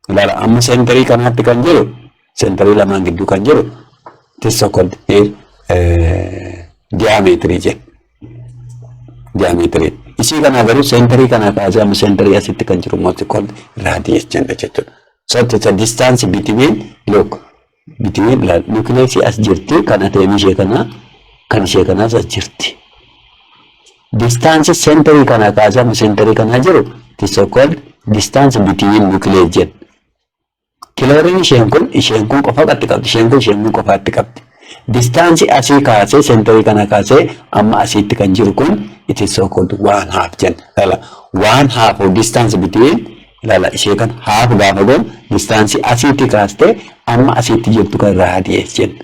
S1: ilaala amma centerii kanaatti kan jiru centerii lamaan gidduu kan jiru this so called diametry jedha. Diametry isii kana garuu centerii kana kaasee amma centerii asitti kan jiru multi called radius jenna jechuudha. So it's a distance between look between the nucleus as jirti kan ateemii ishee kana kan ishee kanaas as jirti. Distance centerii kana kaasee amma centerii kana jiru this so called distance between nucleus jedha. Chlorine isheen kun qofa qatti qabdi, isheen kun qofaatti qabdi. Distance asii kaasee centerii kana kaasee amma asitti kan jiru kun it is so called 1/2 jenna. 1/2 of distance between lala ishee kan half gaafa goon distance asitti kaaste amma asitti jirtu kan radius jenna.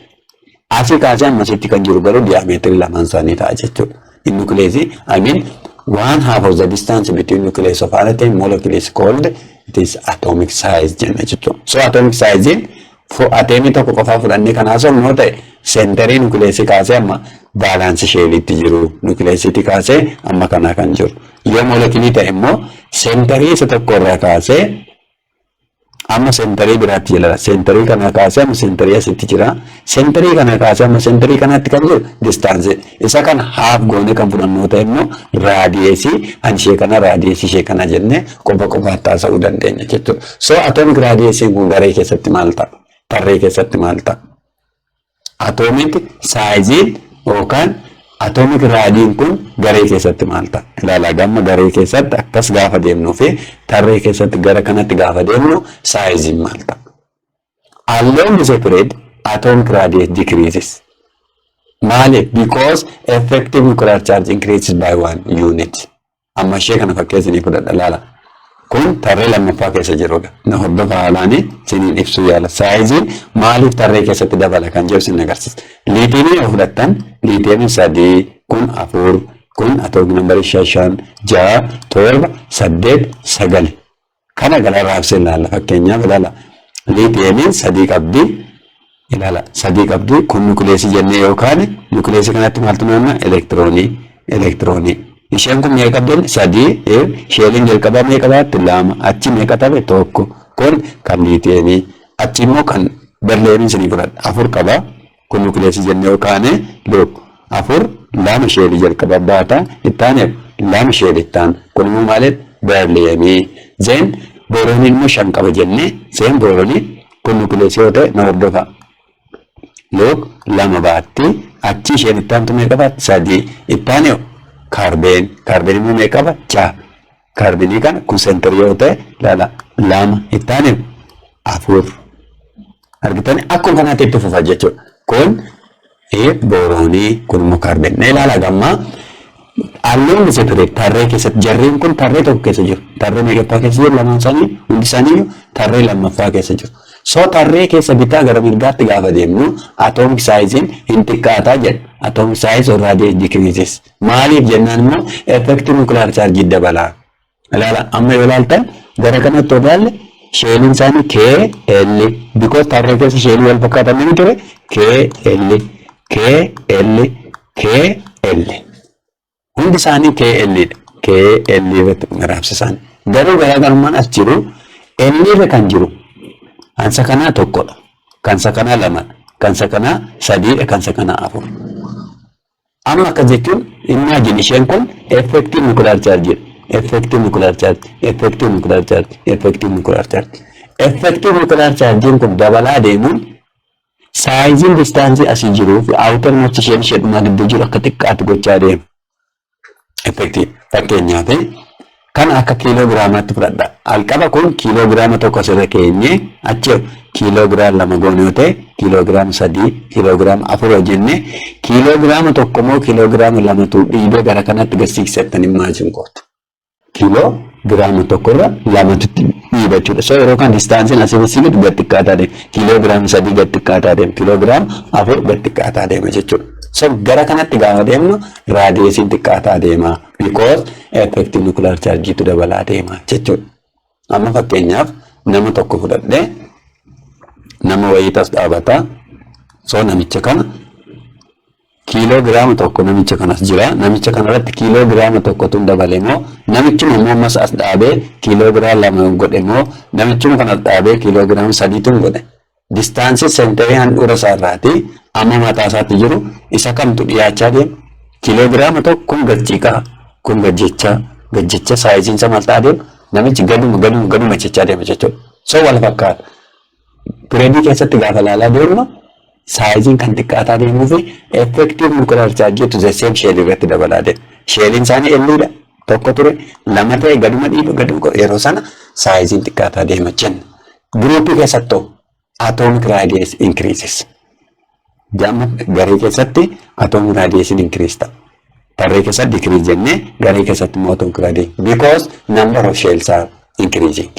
S1: Asii kaasee amma asitti kan jiru garuu diameetrii lamaan isaanii ta'a jechuudha. In nucleus, I mean 1/2 of the distance between nucleus of an atom molecule is called it is atomic size jenna jechuudha. So atomic size for atomii tokko qofa fudhannee kan haasofnu ta'e centerii nucleus kaasee amma balance shell'itti jiru nucleus'itti kaasee amma kana kan jiru. Yoo molecule ta'e immoo centerii isa tokko irraa kaasee amma sentarii biraatti jira. Sentarii kana kaasee amma sentarii asitti jira. Sentarii kana kaasee amma sentarii kanatti kan jiru distaansii. Isa kana haaf goone kan fudhannu ta'e immoo raadiyeesii ishee kana raadiyeesii ishee kana jennee qofa qofaatti taasisuu dandeenya jechuudha. So atomic raadiyeesiin kun garee keessatti maal ta'a? Tarree keessatti maal ta'a? Atomic saayiziin yookaan atomic raadiin kun garee keessatti maal ta'a? Ilaalaa gamma garee keessatti akkas gaafa deemnuu fi tarree keessatti gara kanatti gaafa deemnu saayiziin maal ta'a? Along the period atomic radius decreases. Maaliif? Because effective nuclear charge increases by 1 unit. Amma ishee kana fakkeessanii fudhadha laala. Kun tarree lammaffaa keessa jirudha. Na hordofa haalaanii siniin ibsuu yaala. Saayiziin maaliif tarree keessatti dabala kan jedhu sin agarsiisa. Liitiinii yoo fudhattan liitiinii 3 kun 4 kun atomic number 5 6 7 8 9 kana gara raabsee ilaalla. Fakkeenyaaf ilaala. Liitiinii 3 qabdi. Ilaala 3 qabdi kun nukuleesii jennee yookaan nukuleesii kanatti maaltu naanna elektiroonii. Isheen kun meeqa qabdi? 3. Sheeliin jalqabaa meeqa qabaatti? 2. Achi meeqa qabe? 1. Kun kan liitiinii. Achi immoo kan berliiniin sinii fudhadha. 4 qaba. Kun nukuleesii jennee yookaan 4 2 sheelii jalqabaa baata. Ittaane 2 sheelii ittaan. Kun immoo maaliif? Berliinii. Zeen boorooniin immoo 5 qaba jennee zeen booroonii kun nukuleesii yoo ta'e na hordofa. Look 2 baatti. Achi isheen ittaantu meeqa baatti? 3. Ittaane kaarbeen immoo meeqa qaba? 6. Kaarbeenii kana kun sentarii yoo ta'e laala 2 ittaane 4. Argitanii akkuma kanaatti itti fufa jechuudha. Kun booroonii kun immoo kaarbeen. Nee laala gammaa alloon isa ture tarree keessatti jarreen kun tarree tokko keessa jiru. Tarree meeqaffaa keessa jiru? Lamaan isaanii hundi isaanii tarree lammaffaa keessa jiru. So tarree keessa bitaa gara mirgaatti gaafa deemnu atomic saayiziin hin xiqqaataa jedha. Atomic size of radius decreases. Maaliif jennaan immoo effective nuclear charge dabalaa. Ilaala amma yoo ilaaltan gara kanatti yoo ilaalle sheeliin isaanii KL because tarree keessa sheelii wal fakkaatan ni ture KL hundi isaanii KL irratti raabsisan. Garuu garaagarummaan as jiru L irra kan jiru kansa kanaa tokkodha. Kansa kanaa 2. Kansa kanaa 3. Kansa kanaa 4. Amma akka jechuun imagine isheen kun effective nuclear charge. Effective nuclear charge kun dabalaa deemuun saayiziin distaansii asii jiruu fi outer most isheen ishedhumaa gidduu jiru akka xiqqaatti gochaa deemu. Effective fakkeenyaaf kan akka kiiloogiraamaatti fudhadha. Alqaba kun kiiloogiraama tokko asirra keenyee achi kiiloogiraama 2 goone yoo ta'e kiiloogiraama 3 kiiloogiraama 4 jennee kiiloogiraama tokko moo kiiloogiraama 2tu dhiibee gara kanatti gasiiksatan imaajin gootu. Kiiloogiraama tokkorra 2tu dhiiba jechuudha. So yeroo kan distaansiin asii sigitu gad xiqqaataa deema. Kiiloogiraama 3 gad xiqqaataa deema. Kiiloogiraama 4 gad xiqqaataa deema jechuudha. So gara kanatti gaafa deemnu raadiyeesiin xiqqaataa deema. Because effective nuclear charge tu dabalaa deema jechuudha. Amma fakkeenyaaf nama tokko fudhadhee nama wayiitas dhaabata. So namicha kana kiiloogiraama tokko namicha kanas jira. Namicha kanarratti kiiloogiraama tokkotu dabalee moo namichuma immoo ammas as dhaabee kiiloogiraama 2 godhe moo namichuma kanas dhaabee kiiloogiraama 3 godhe. Distaansii sentarii handhuura isaarraati amma mataa isaatti jiru isa kamtu dhiyaachaa deema. Kiiloogiraama tokko kun gachiiqaa kun gajjecha saayiziin isa maal ta'aa deema. Namichi gaduma jechaa deema jechuudha. So wal fakkaata. Pireedii keessatti gaafa ilaalaa deemnu saayiziin kan xiqqaataa deemuu fi effective nuclear charge to the same shell irratti dabalaa deema. Sheeliin isaanii L tokko ture 2 ta'e gaduma dhiiba yeroo sana saayiziin xiqqaataa deema jenna. Giruupii keessattuu atomic radius increases. Jamma garee keessatti atomic radius increase ta'a. Tarree keessatti decrease jennee garee keessatti immoo atomic radius because number of shells are increasing.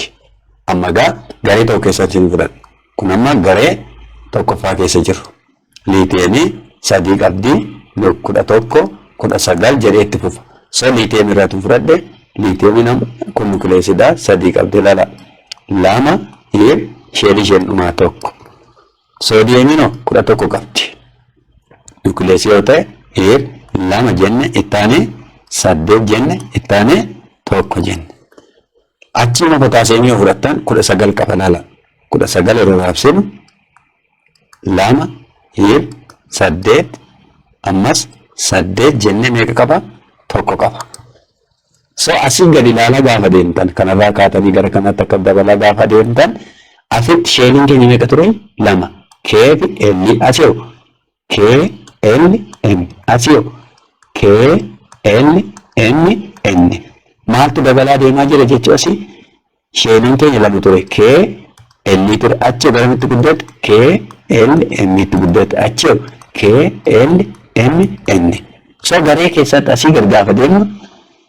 S1: Amma garee tokko keessatti fudhadha. Kun amma garee tokkoffaa keessa jiru. Liitiinii 3 qabdi 11 19 jedhee itti fufa. So liitiinii irratti fudhadhe liitiinii kun nukuleesiidha 3 qabdi lala 2 sheelii dhumaa tokko. Soodiyeemiin 11 qabdi. Nukuleesii yoo ta'e 2 jenne ittaane 8 jenne ittaane 1 jenne. Achuma potaaseemii fudhattan 19 qaba lala. kudha sagal yeroo raabsinu lama hiir saddeet ammas saddeet jennee meeqa qaba? Tokko qaba. So asii gadi ilaalaa gaafa deemtan kanarraa kaatanii gara kanatti akka dabalaa gaafa deemtan asitti sheeliin keenya meeqa ture? Lama. Kee fi L asii Kee L M asii Kee L M N maaltu dabalaa deemaa jira jechuu asii sheeliin keenya lama ture Kee L ture achii garamitti guddate Kee L M itti guddate achii Kee L M N. So garee keessatti asii gadi gaafa deemnu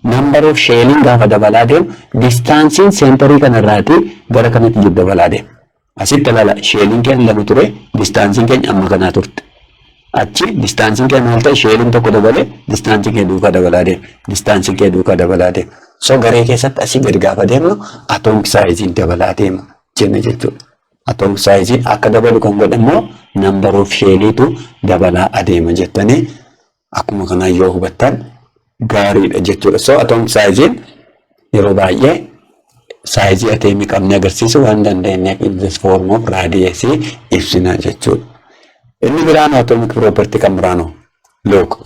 S1: number of sheeliin gaafa dabalaa deemu distaansiin seenterii kanarraati gara kanatti jiru dabalaa deemu. Asitti ilaala sheeliin keenya lama ture distaansiin keenya amma kanaa turte. Achi distaansiin keenya maal ta'e sheeliin tokko dabalee distaansiin keenya duukaa dabalaa deemu. Distaansiin keenya duukaa dabalaa deemu. So garee keessatti asii gadi gaafa deemnu atomic saayiziin dabalaa deema jenne jechuudha. Atomic saayiziin akka dabalu kan godhe immoo number of sheeliitu dabalaa adeema jettanii akkuma kanaa yoo hubattan gaariidha jechuudha. So atomic saayiziin yeroo baay'ee saayizii ateemii qabne agarsiisu waan dandeenyeef in this form of radius ibsina jechuudha. Inni biraan atomic property kan biraanu look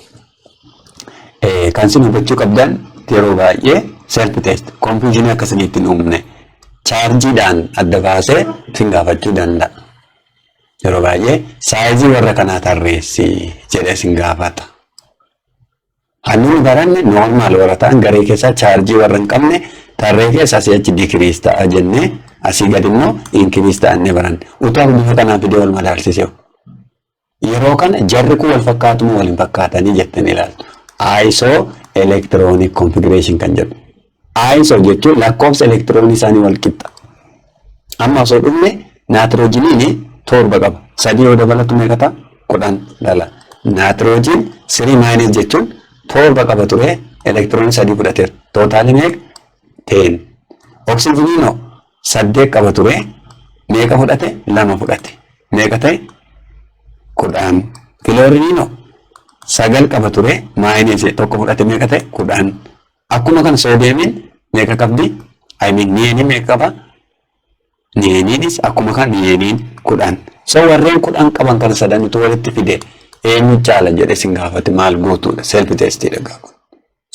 S1: kan isin hubachuu qabdan yeroo baay'ee self test confusion akkasinitti hin uumne chaarjiidhaan adda baasee isin gaafachuu danda'a. Yeroo baay'ee saayizii warra kanaa tarreessi jedhee isin gaafata. Hannuni baranne normal warra ta'an garee keessaa chaarjii warra hin qabne tarree keessa asii achi decrease ta'a jennee asii gadi immoo increase ta'annee baranne. Utoo bifa kanaan fidee wal madaalsisee yeroo kana jarri kun wal fakkaatu moo wal hin fakkaatanii jettanii ilaaltu. ISO electronic configuration kan jedhu. ISO jechuun lakkoofsa elektiroonii isaanii wal qixa. Amma osoo dhumne naatiroojiiniin torba qaba. Sadii yoo dabalatu meeqa ta'a? 10 dhala. Naatiroojiin 3 minus jechuun torba qaba ture elektiroonii sadii fudhateera. Tootaalii meeqa? 10. Oksijiiniin 8 qaba ture meeqa fudhate? 2 fudhate. Meeqa ta'e? 10. Kilooriiniin 9 qaba ture minus tokko fudhate meeqa ta'e? 10. Akkuma kan soodiyeemiin meeqa qabdi? Niyeeniin meeqa qaba? Niyeeniinis akkuma kan niyeeniin 10. So warreen 10 qaban kan sadanitu walitti fide eenyu caala jedhe sin gaafate maal gootuudha self testiidha gaafa.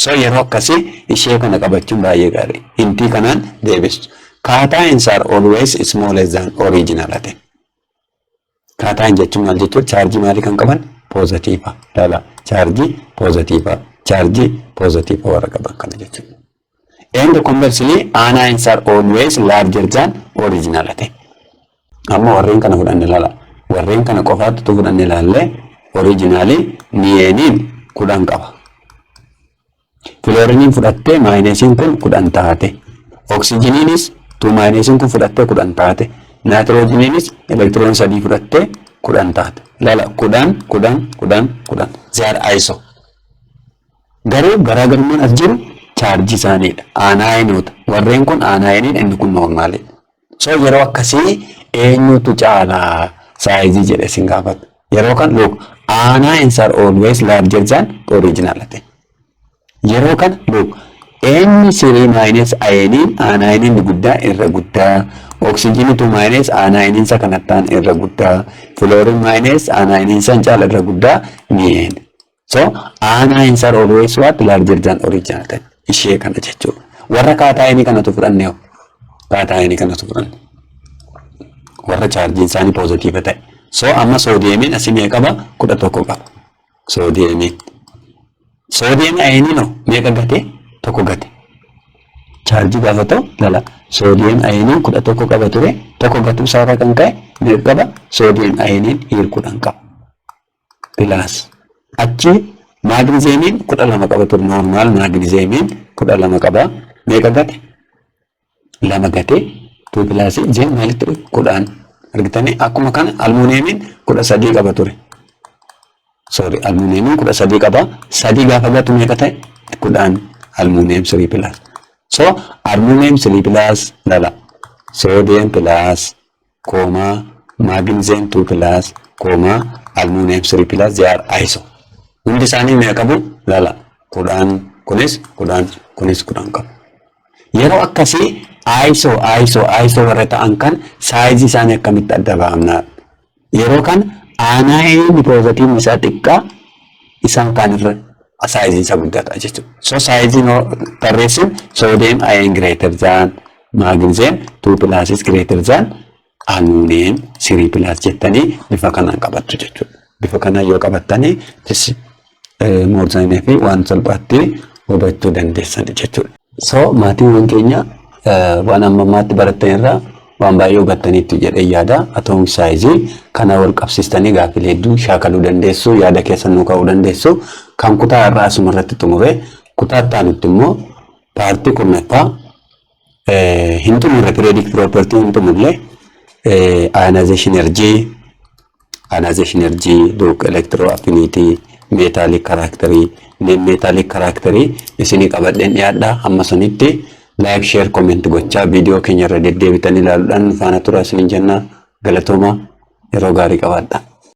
S1: So yeroo akkasii ishee kana qabachuun baay'ee gaarii. Hintii kanaan deebistu. Cations are always smaller than original ate. Cation jechuun maal jechuudha? Chaarjii maalii kan qaban? Pozitiiva. Lala. Chaarjii pozitiiva. Chaarjii pozitiiva warra qaban kana jechuudha. And conversely, anions are always larger than original ate. Amma warreen kana fudhanne lala. Warreen kana qofaatu fudhanne laallee originally niyeeniin 10 qaba. Fluoriniin fudhattee maayinesiin kun 10 taate. Oksijiiniinis 2 maayinesiin kun fudhattee 10 taate. Naatiroojiiniinis elektiroon 3 fudhattee 10 taate. Lala 10. They ISO. Garuu garaagarummaan as jiru chaarjii isaaniidha. Anaayinoota. Warreen kun anaayiniin inni kun noormaaliidha. So yeroo akkasii eenyutu caalaa saayizii jedhe sin gaafata. Yeroo kan look anions are always larger than original ate. Yeroo kan look inni 3 minus ioniin anioniin guddaa irra guddaa. Oksijiinii 2 minus anioniin isa kanattaan irra guddaa. Fluorine minus anioniin isa caala irra guddaa niyeen. So anions are always what larger than original ate. Ishee kana jechuudha. Warra kaataayinii kanatu fudhanne. Kaataayinii kanatu fudhanne. Warra chaarjiin isaanii pozitiiva ta'e. So amma soodiyeemiin asii meeqa qaba? 11 qaba. Soodiyeemiin. Soodiyeemii ayiniin meeqa gate? Tokko gate. Chaarjii gaafa ta'u lala. Soodiyeem ayiniin 11 qaba ture. Tokko gatuu isaarraa kan ka'e meeqa qaba? Soodiyeem ayiniin hiir 10 qaba. Pilaas. Achi maagnizeemiin 12 qaba ture. Normaal maagnizeemiin 12 qaba. Meeqa gate? 2 gate. 2 pilaasii zeen maalitti ture? 10. Argitanii akkuma kana almuuniyeemiin 13 qaba ture. Sorry, almuuniyeemiin 13 qaba. 3 gaafa gatu meeqa ta'e? 10 almuuniyeem 3 plus. So almuuniyeem 3 plus lala. Soodiyeem plus koomaa maagnizeem 2 plus koomaa almuuniyeem 3 plus they are ISO. Hundi isaanii meeqa qabu? Lala. 10 kunis 10 qabu. Yeroo akkasii ISO warra ta'an kan saayizii isaanii akkamitti adda baafna. Yeroo kan anion positive isaa xiqqaa isaan kanirra saayizii isa guddata jechuudha. So saayizii tarreessin sodium ion greater than magnesium 2 plus is greater than aluminum 3 plus jettanii bifa kanaan qabattu jechuudha. Bifa kanaan yoo qabattanii moorzanii fi waan salphaatti hubachuu dandeessan jechuudha. So maatiiwwan keenya waan ammammaatti barattan irraa waan baay'ee hubattaniitu jedhee yaada. Atomic size kana wal qabsiistanii gaafilee hedduu shaakaluu dandeessu, yaada keessan nuu ka'uu dandeessu. Kan kutaa irraa asuma irratti xumure kutaa itti aanutti immoo paartii kurnaffaa hin xumurre periodic property hin xumurre ionization energy, look electro affinity, metallic character, non-metallic character isinii qabadheen dhiyaadha. Amma sunitti like, share, comment gochaa viidiyoo keenya irra deddeebitanii ilaaluudhaan faana turaa isiniin jenna. Galatooma, yeroo gaarii qabaadha.